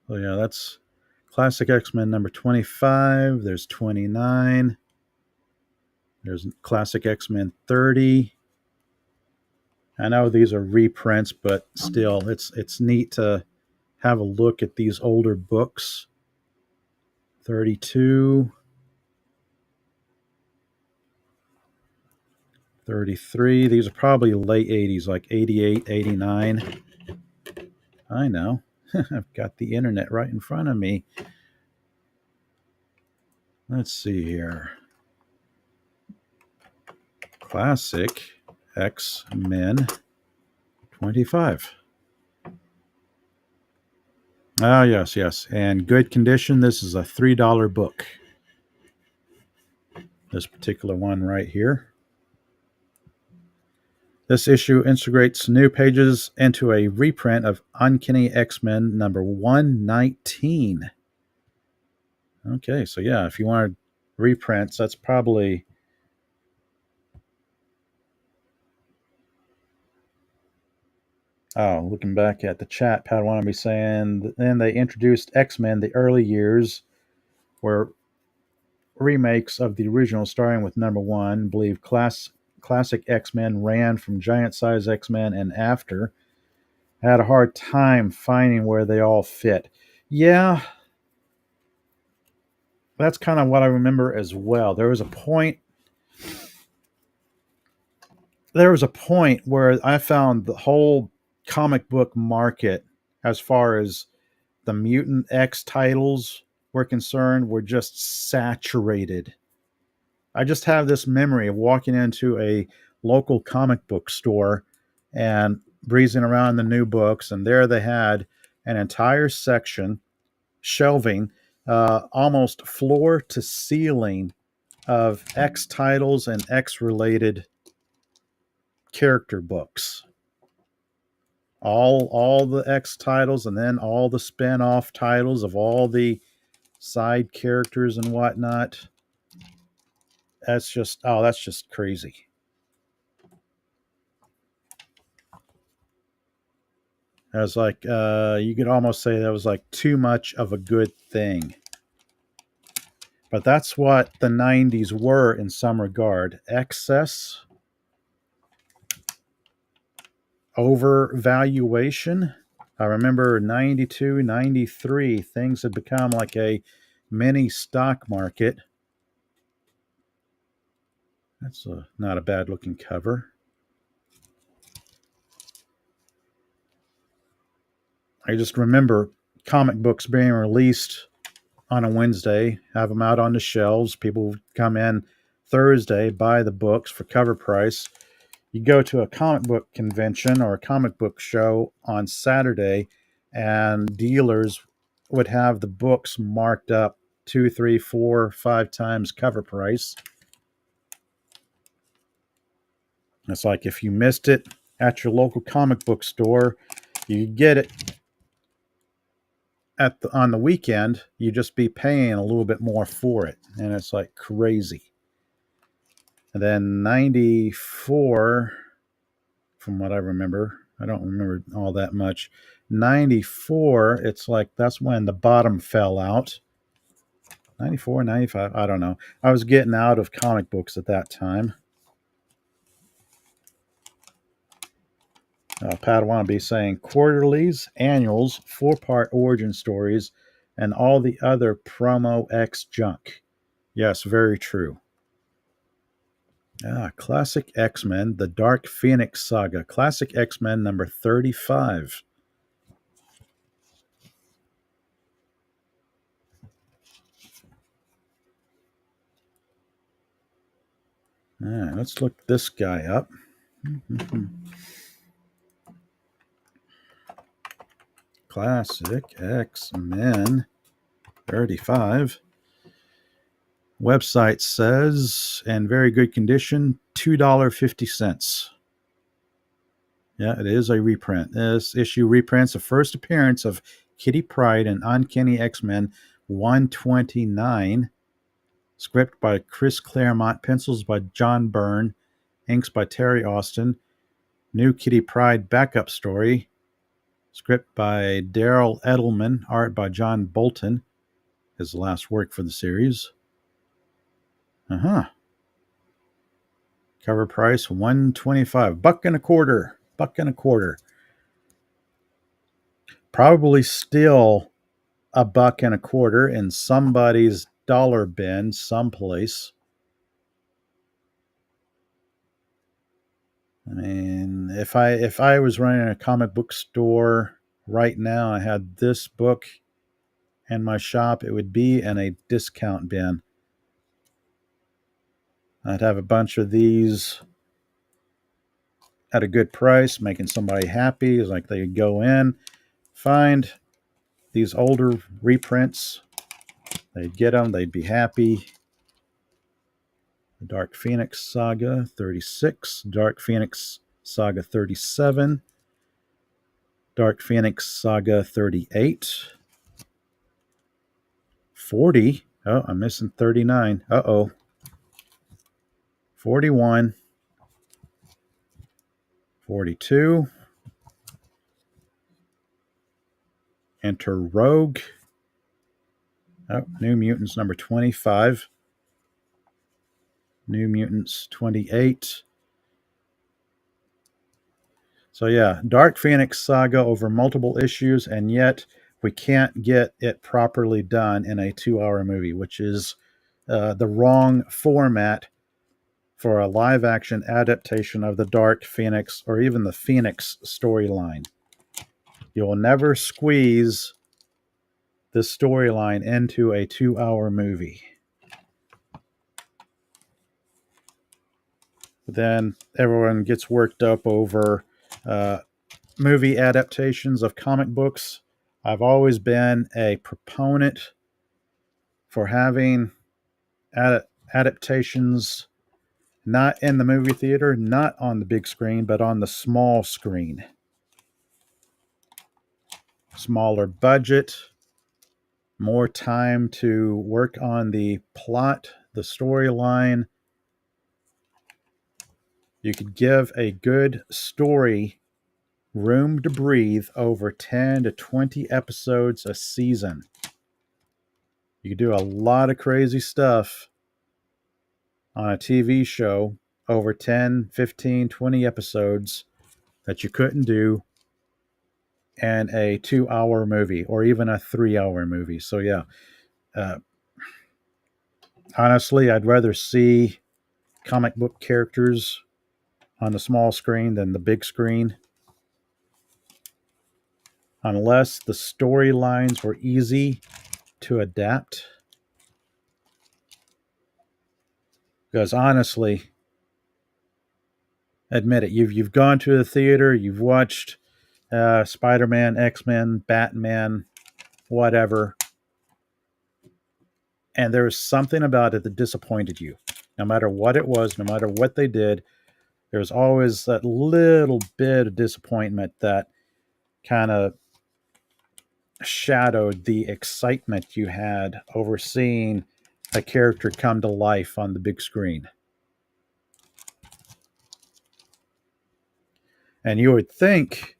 So yeah, that's Classic X-Men number 25. There's 29. There's Classic X-Men 30. I know these are reprints, but still, it's neat to have a look at these older books. 32. 33. These are probably late 80s, like 88, 89. I know. I've got the internet right in front of me. Let's see here. Classic X-Men 25. Oh, yes. And good condition. This is a $3 book. This particular one right here. This issue integrates new pages into a reprint of Uncanny X-Men number 119. Okay, so yeah, if you wanted reprints, that's probably... Oh, looking back at the chat, Pat wanted me saying, then they introduced X-Men the early years, where remakes of the original starting with number 1, I believe Classic X-Men ran from Giant Size X-Men and after. I had a hard time finding where they all fit. Yeah, that's kind of what I remember as well. There was a point where I found the whole comic book market, as far as the Mutant X titles were concerned, were just saturated. I just have this memory of walking into a local comic book store and breezing around the new books, and there they had an entire section, shelving, almost floor to ceiling, of X titles and X related character books. All the X titles, and then all the spin-off titles of all the side characters and whatnot. That's just crazy. I was like, you could almost say that was like too much of a good thing. But that's what the 90s were in some regard. Excess, overvaluation. I remember 92, 93, things had become like a mini stock market. That's not a bad looking cover. I just remember comic books being released on a Wednesday, have them out on the shelves. People would come in Thursday, buy the books for cover price. You go to a comic book convention or a comic book show on Saturday, and dealers would have the books marked up 2, 3, 4, 5 times cover price. It's like if you missed it at your local comic book store, you get it on the weekend. You just be paying a little bit more for it, and it's like crazy. And then 94, from what I remember, I don't remember all that much. 94, it's like that's when the bottom fell out. 94, 95, I don't know. I was getting out of comic books at that time. Padawan saying quarterlies, annuals, 4-part origin stories, and all the other promo X junk. Yes, very true. Classic X-Men, the Dark Phoenix Saga. Classic X-Men number 35. All right, let's look this guy up. Classic X-Men 35. Website says, in very good condition, $2.50. Yeah, it is a reprint. This issue reprints the first appearance of Kitty Pryde in Uncanny X-Men 129. Script by Chris Claremont, pencils by John Byrne, inks by Terry Austin. New Kitty Pryde backup story. Script by Daryl Edelman, art by John Bolton. His last work for the series. Cover price $1.25. $1.25. Probably still $1.25 in somebody's dollar bin someplace. I mean, if I was running a comic book store right now, I had this book in my shop, it would be in a discount bin. I'd have a bunch of these at a good price, making somebody happy. It's like they could go in, find these older reprints, they'd get them, they'd be happy. The Dark Phoenix Saga 36, Dark Phoenix Saga 37, Dark Phoenix Saga 38, 40. Oh, I'm missing 39. 41, 42. Enter Rogue. Oh, New Mutants number 25. New Mutants 28. So yeah, Dark Phoenix Saga over multiple issues, and yet we can't get it properly done in a 2-hour movie, which is the wrong format for a live-action adaptation of the Dark Phoenix or even the Phoenix storyline. You'll never squeeze this storyline into a 2-hour movie. Then everyone gets worked up over movie adaptations of comic books. I've always been a proponent for having adaptations not in the movie theater, not on the big screen, but on the small screen. Smaller budget, more time to work on the plot, the storyline. You could give a good story room to breathe over 10 to 20 episodes a season. You could do a lot of crazy stuff on a TV show over 10, 15, 20 episodes that you couldn't do in a 2-hour movie or even a 3-hour movie. So yeah, honestly, I'd rather see comic book characters on the small screen than the big screen, unless the storylines were easy to adapt. Because honestly, admit it, you've gone to the theater, you've watched Spider-Man, X-Men, Batman, whatever, and there was something about it that disappointed you. No matter what it was, no matter what they did, there was always that little bit of disappointment that kind of shadowed the excitement you had over seeing a character come to life on the big screen. And you would think,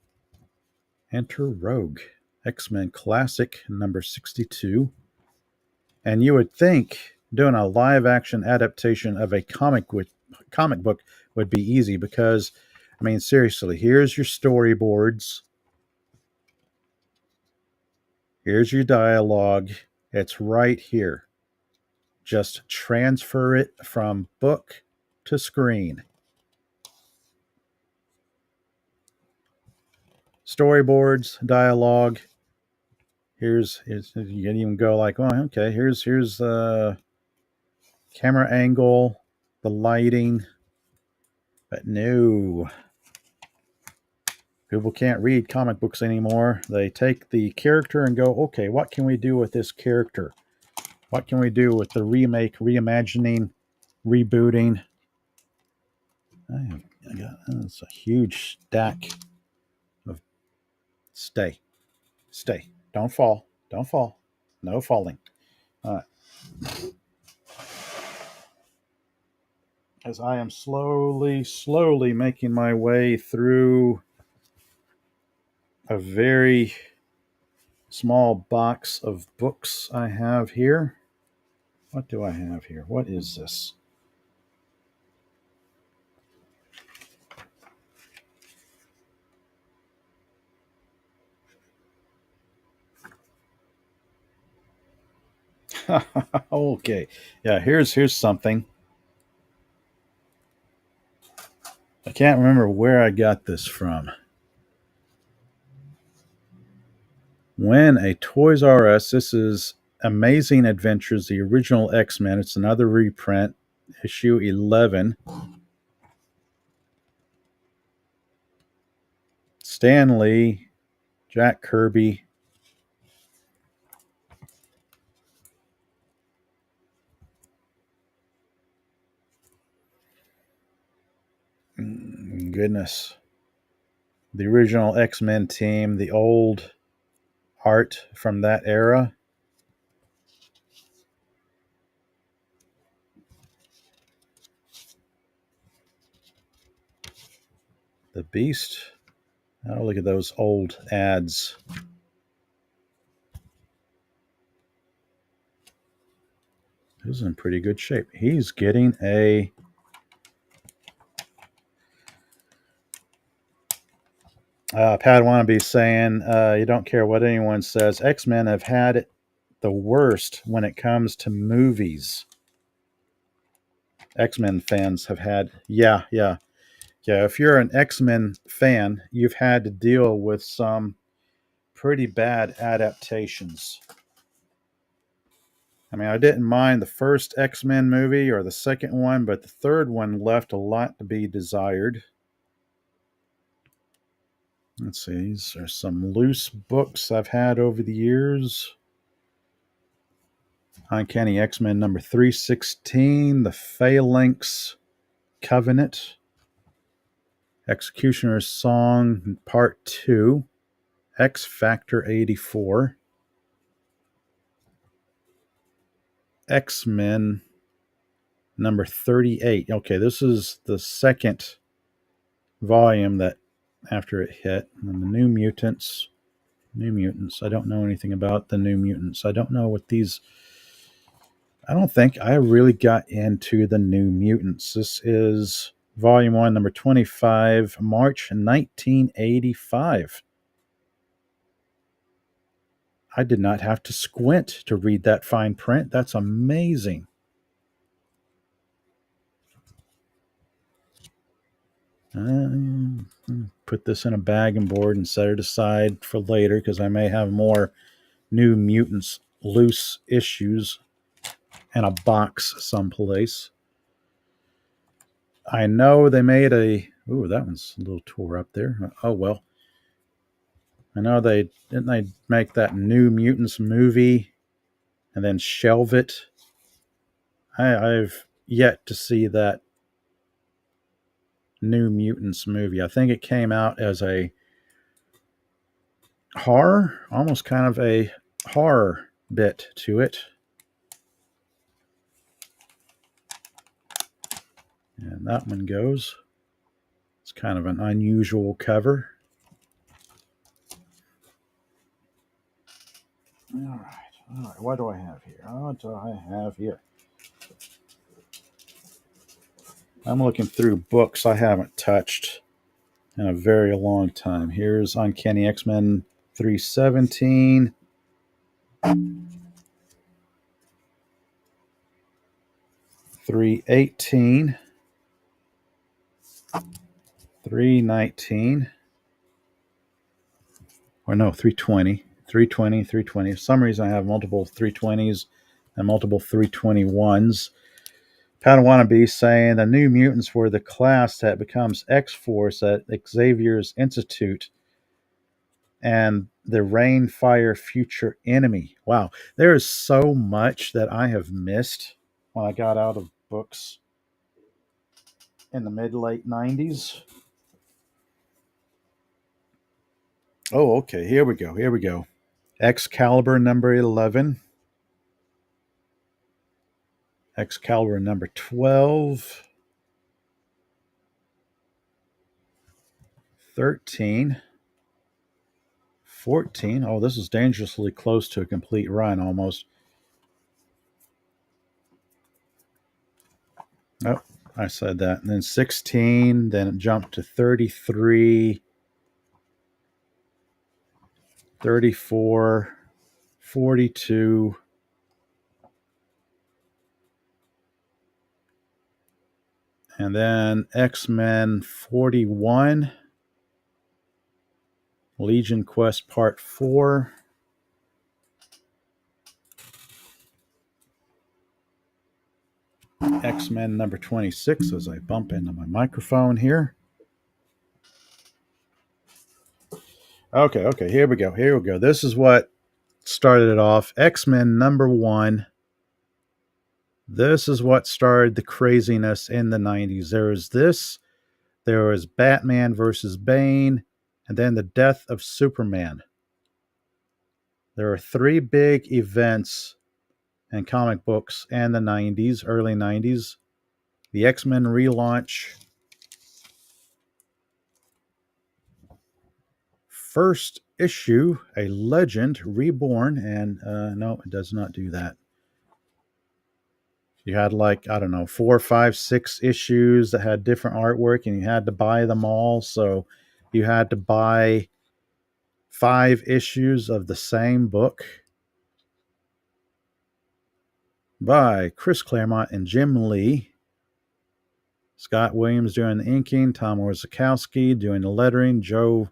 enter Rogue, X-Men Classic number 62. And you would think doing a live action adaptation of a comic book would be easy because, I mean, seriously, here's your storyboards, here's your dialogue, it's right here. Just transfer it from book to screen. Storyboards, dialogue. Here's you can even go like, oh, okay, here's camera angle, the lighting. But no, people can't read comic books anymore. They take the character and go, okay, what can we do with this character? What can we do with the remake, reimagining, rebooting? That's a huge stack of stay. Don't fall. Don't fall. No falling. As I am slowly making my way through a very small box of books I have here. What do I have here? What is this? Okay. Yeah, here's something. I can't remember where I got this from. When a Toys R Us, this is Amazing Adventures, the original X-Men. It's another reprint, issue 11. Stan Lee, Jack Kirby. Goodness. The original X-Men team, the old art from that era. The Beast. Oh, look at those old ads. He's in pretty good shape. He's getting a Pad Wannabe saying, you don't care what anyone says. X-Men have had it the worst when it comes to movies. X-Men fans have had, yeah. If you're an X-Men fan, you've had to deal with some pretty bad adaptations. I mean, I didn't mind the first X-Men movie or the second one, but the third one left a lot to be desired. Let's see, these are some loose books I've had over the years. Uncanny X-Men number 316, The Phalanx Covenant, Executioner's Song Part 2, X Factor 84, X-Men number 38. Okay, this is the second volume that after it hit. And the New Mutants. I don't know anything about the New Mutants. I don't know what these... I don't think I really got into the New Mutants. This is volume 1, number 25, March 1985. I did not have to squint to read that fine print. That's amazing. Put this in a bag and board and set it aside for later because I may have more New Mutants loose issues in a box someplace. I know they made a. Ooh, that one's a little tore up there. Oh well. I know they didn't they make that New Mutants movie and then shelve it. I've yet to see that New Mutants movie. I think it came out as a horror, almost kind of a horror bit to it. And that one goes. It's kind of an unusual cover. All right. What do I have here? What do I have here? I'm looking through books I haven't touched in a very long time. Here's Uncanny X-Men 317. 318. 319. Or no, 320. 320, 320. For some reason, I have multiple 320s and multiple 321s. Padawannabe saying the New Mutants were the class that becomes X-Force at Xavier's Institute and the Rainfire future enemy. Wow, there is so much that I have missed when I got out of books in the mid-late 90s. Oh, okay, here we go. Excalibur number 11. Excalibur number 12. 13. 14. Oh, this is dangerously close to a complete run almost. Oh, I said that. And then 16. Then it jumped to 33. 34. 42. And then X-Men 41. Legion Quest Part 4. X-Men number 26 as I bump into my microphone here. Okay, here we go. This is what started it off. X-Men number 1. This is what started the craziness in the 90s. There was Batman versus Bane, and then the death of Superman. There are 3 big events in comic books in the 90s, early 90s. The X-Men relaunch, first issue, A Legend Reborn, and no, it does not do that. You had 4, 5, 6 issues that had different artwork, and you had to buy them all. So you had to buy 5 issues of the same book by Chris Claremont and Jim Lee. Scott Williams doing the inking, Tom Orzechowski doing the lettering, Joe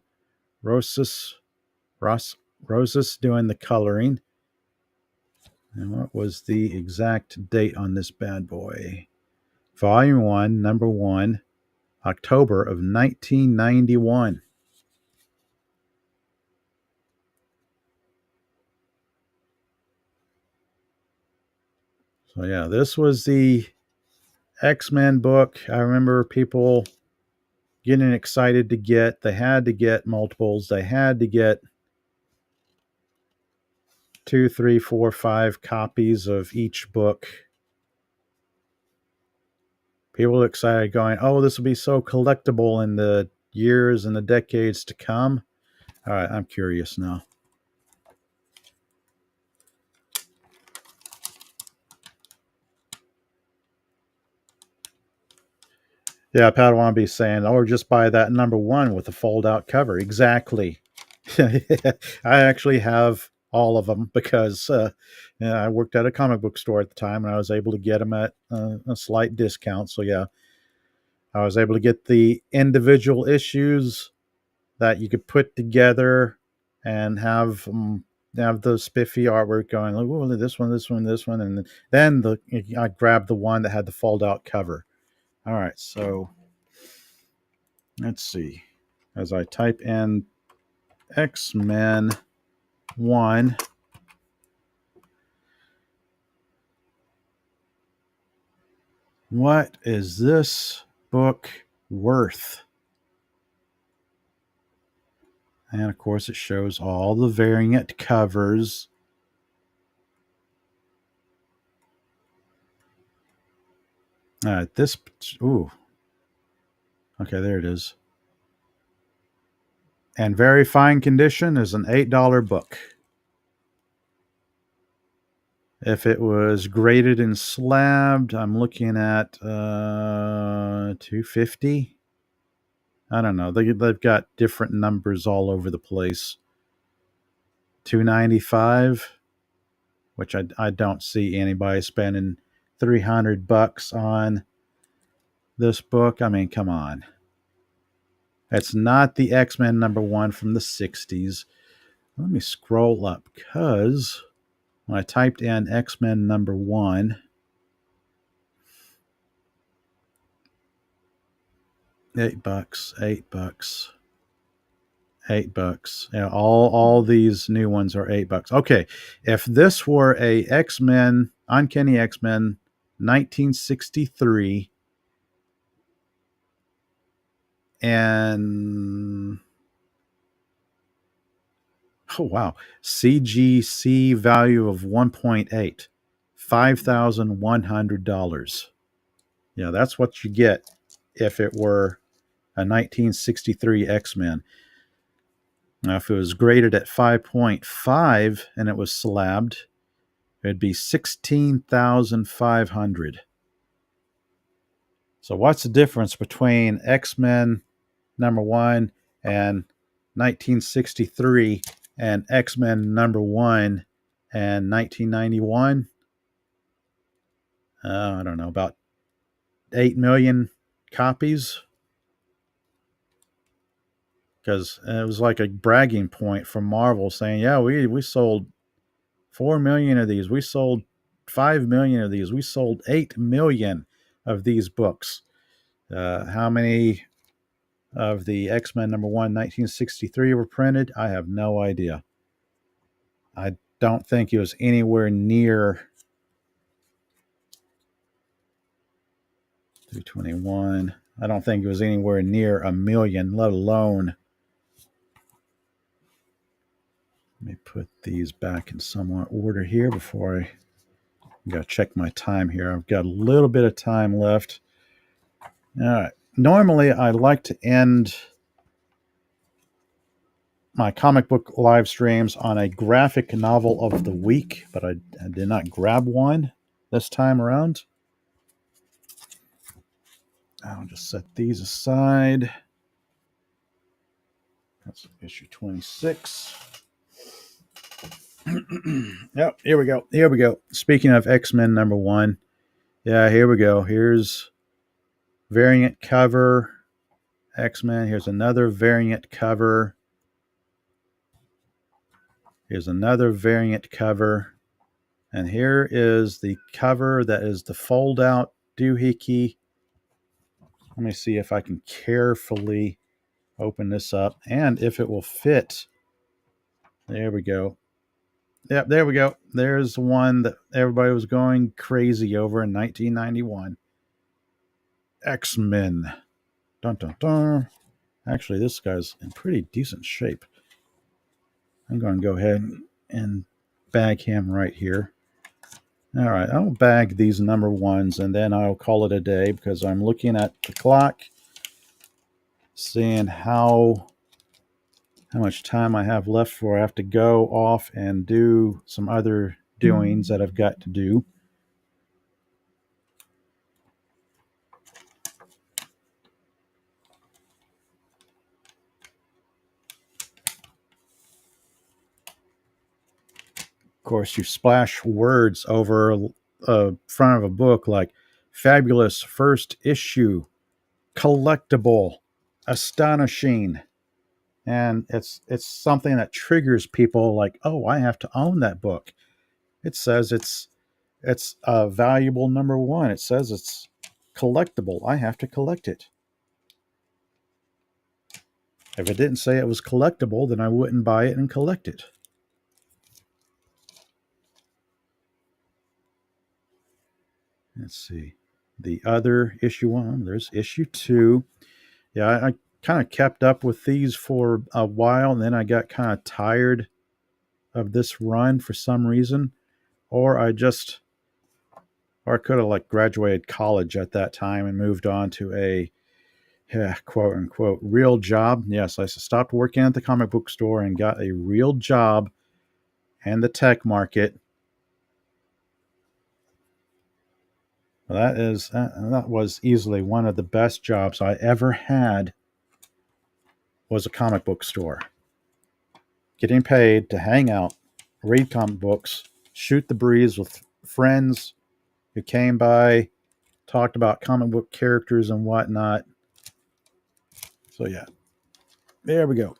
Rosas doing the coloring. And what was the exact date on this bad boy? Volume 1, number 1, October of 1991. So yeah, this was the X-Men book. I remember people getting excited to get. They had to get multiples. They had to get 2, 3, 4, 5 copies of each book. People were excited going, oh, this will be so collectible in the years and the decades to come. All right, I'm curious now. Yeah, Padawannabe saying, or just buy that number 1 with the fold-out cover. Exactly. I actually have all of them because I worked at a comic book store at the time and I was able to get them at a slight discount. So yeah, I was able to get the individual issues that you could put together and have the spiffy artwork going. Like, oh, this one, this one, this one, and then I grabbed the one that had the fold out cover. All right, so let's see. As I type in X-Men 1, what is this book worth? And of course, it shows all the variant covers. Ooh. Okay, there it is. And very fine condition is an $8 book. If it was graded and slabbed, I'm looking at $250. I don't know. They've got different numbers all over the place. $295, which I don't see anybody spending $300 on this book. I mean, come on. It's not the X-Men #1 from the 60s. Let me scroll up, because when I typed in X-Men #1, $8. $8. Yeah, all these new ones are $8. Okay, if this were a X-Men, Uncanny X-Men 1963, and oh wow, CGC value of 1.8, $5,100. Yeah, that's what you get if it were a 1963 X-Men. Now, if it was graded at 5.5 and it was slabbed, it'd be $16,500. So what's the difference between X-Men #1 and 1963 and X-Men #1 and 1991? I don't know, about 8 million copies? Because it was like a bragging point from Marvel saying, yeah, we sold 4 million of these. We sold 5 million of these. We sold 8 million of these books. How many of the X-Men #1 1963 were printed? I have no idea. I don't think it was anywhere near 221. I don't think it was anywhere near a million, let alone. Let me put these back in somewhat order here before I got to check my time here. I've got a little bit of time left. All right. Normally, I like to end my comic book live streams on a graphic novel of the week, but I did not grab one this time around. I'll just set these aside. That's issue 26. Yep, here we go. Here we go. Speaking of X-Men #1, yeah, here we go. Here's variant cover X-Men. Here's another variant cover. Here's another variant cover. And here is the cover that is the fold-out doohickey. Let me see if I can carefully open this up and if it will fit. There we go. Yep, there we go. There's one that everybody was going crazy over in 1991. X-Men. Dun, dun, dun. Actually, this guy's in pretty decent shape. I'm going to go ahead and bag him right here. All right, I'll bag these #1s and then I'll call it a day because I'm looking at the clock, seeing how much time I have left before I have to go off and do some other doings that I've got to do. Of course, you splash words over front of a book like fabulous first issue collectible, astonishing, and it's something that triggers people like, oh, I have to own that book. It says it's a valuable number one. It says it's collectible. I have to collect it. If it didn't say it was collectible, then I wouldn't buy it and collect it. Let's see. The other issue one, there's issue 2. Yeah, I kind of kept up with these for a while, and then I got kind of tired of this run for some reason. Or I could have like graduated college at that time and moved on to a quote unquote real job. Yes, I stopped working at the comic book store and got a real job in the tech market. That was easily one of the best jobs I ever had. Was a comic book store. Getting paid to hang out, read comic books, shoot the breeze with friends who came by, talked about comic book characters and whatnot. So yeah, there we go.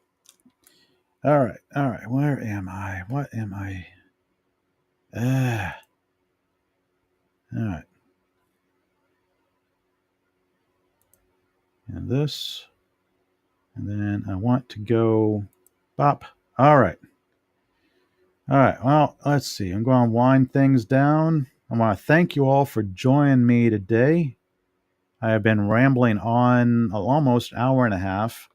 All right. Where am I? What am I? All right. And this, and then I want to go bop. All right. Well, let's see. I'm going to wind things down. I want to thank you all for joining me today. I have been rambling on almost an hour and a half.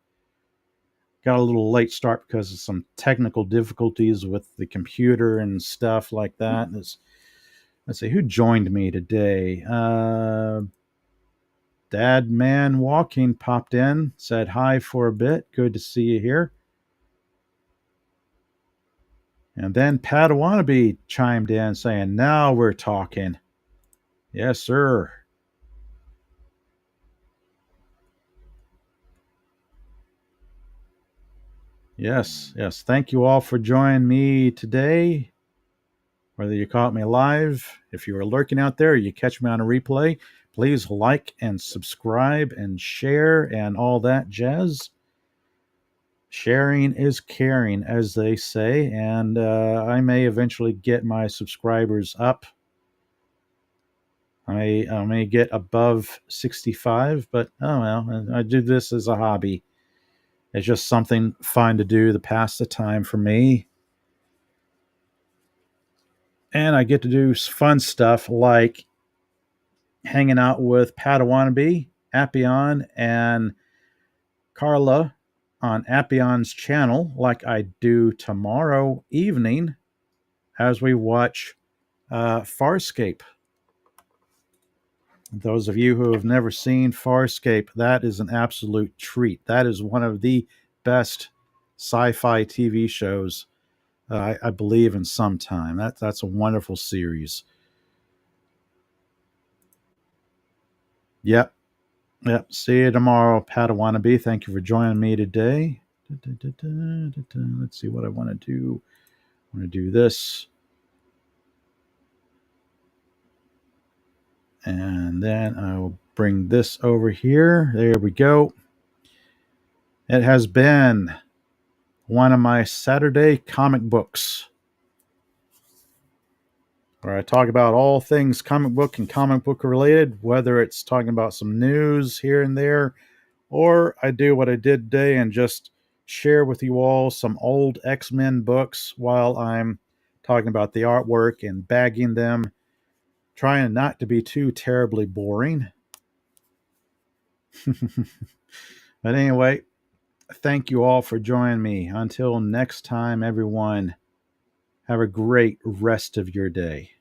Got a little late start because of some technical difficulties with the computer and stuff like that. Let's see, who joined me today? Dad Man Walking popped in, said hi for a bit. Good to see you here. And then Padawannabe chimed in saying, now we're talking. Yes, sir. Yes. Thank you all for joining me today. Whether you caught me live, if you were lurking out there, or you catch me on a replay, please like and subscribe and share and all that jazz. Sharing is caring, as they say, and I may eventually get my subscribers up. I may get above 65, but oh well, I do this as a hobby. It's just something fun to do to pass the time for me. And I get to do fun stuff like hanging out with Padawannabe, Appion, and Carla on Appion's channel, like I do tomorrow evening as we watch Farscape. Those of you who have never seen Farscape, that is an absolute treat. That is one of the best sci-fi TV shows I believe in some time. That's a wonderful series. Yep. See you tomorrow, Padawannabe. Thank you for joining me today. Let's see what I want to do. I want to do this. And then I will bring this over here. There we go. It has been one of my Saturday comic books, where I talk about all things comic book and comic book related, whether it's talking about some news here and there, or I do what I did today and just share with you all some old X-Men books while I'm talking about the artwork and bagging them, trying not to be too terribly boring. But anyway, thank you all for joining me. Until next time, everyone, have a great rest of your day.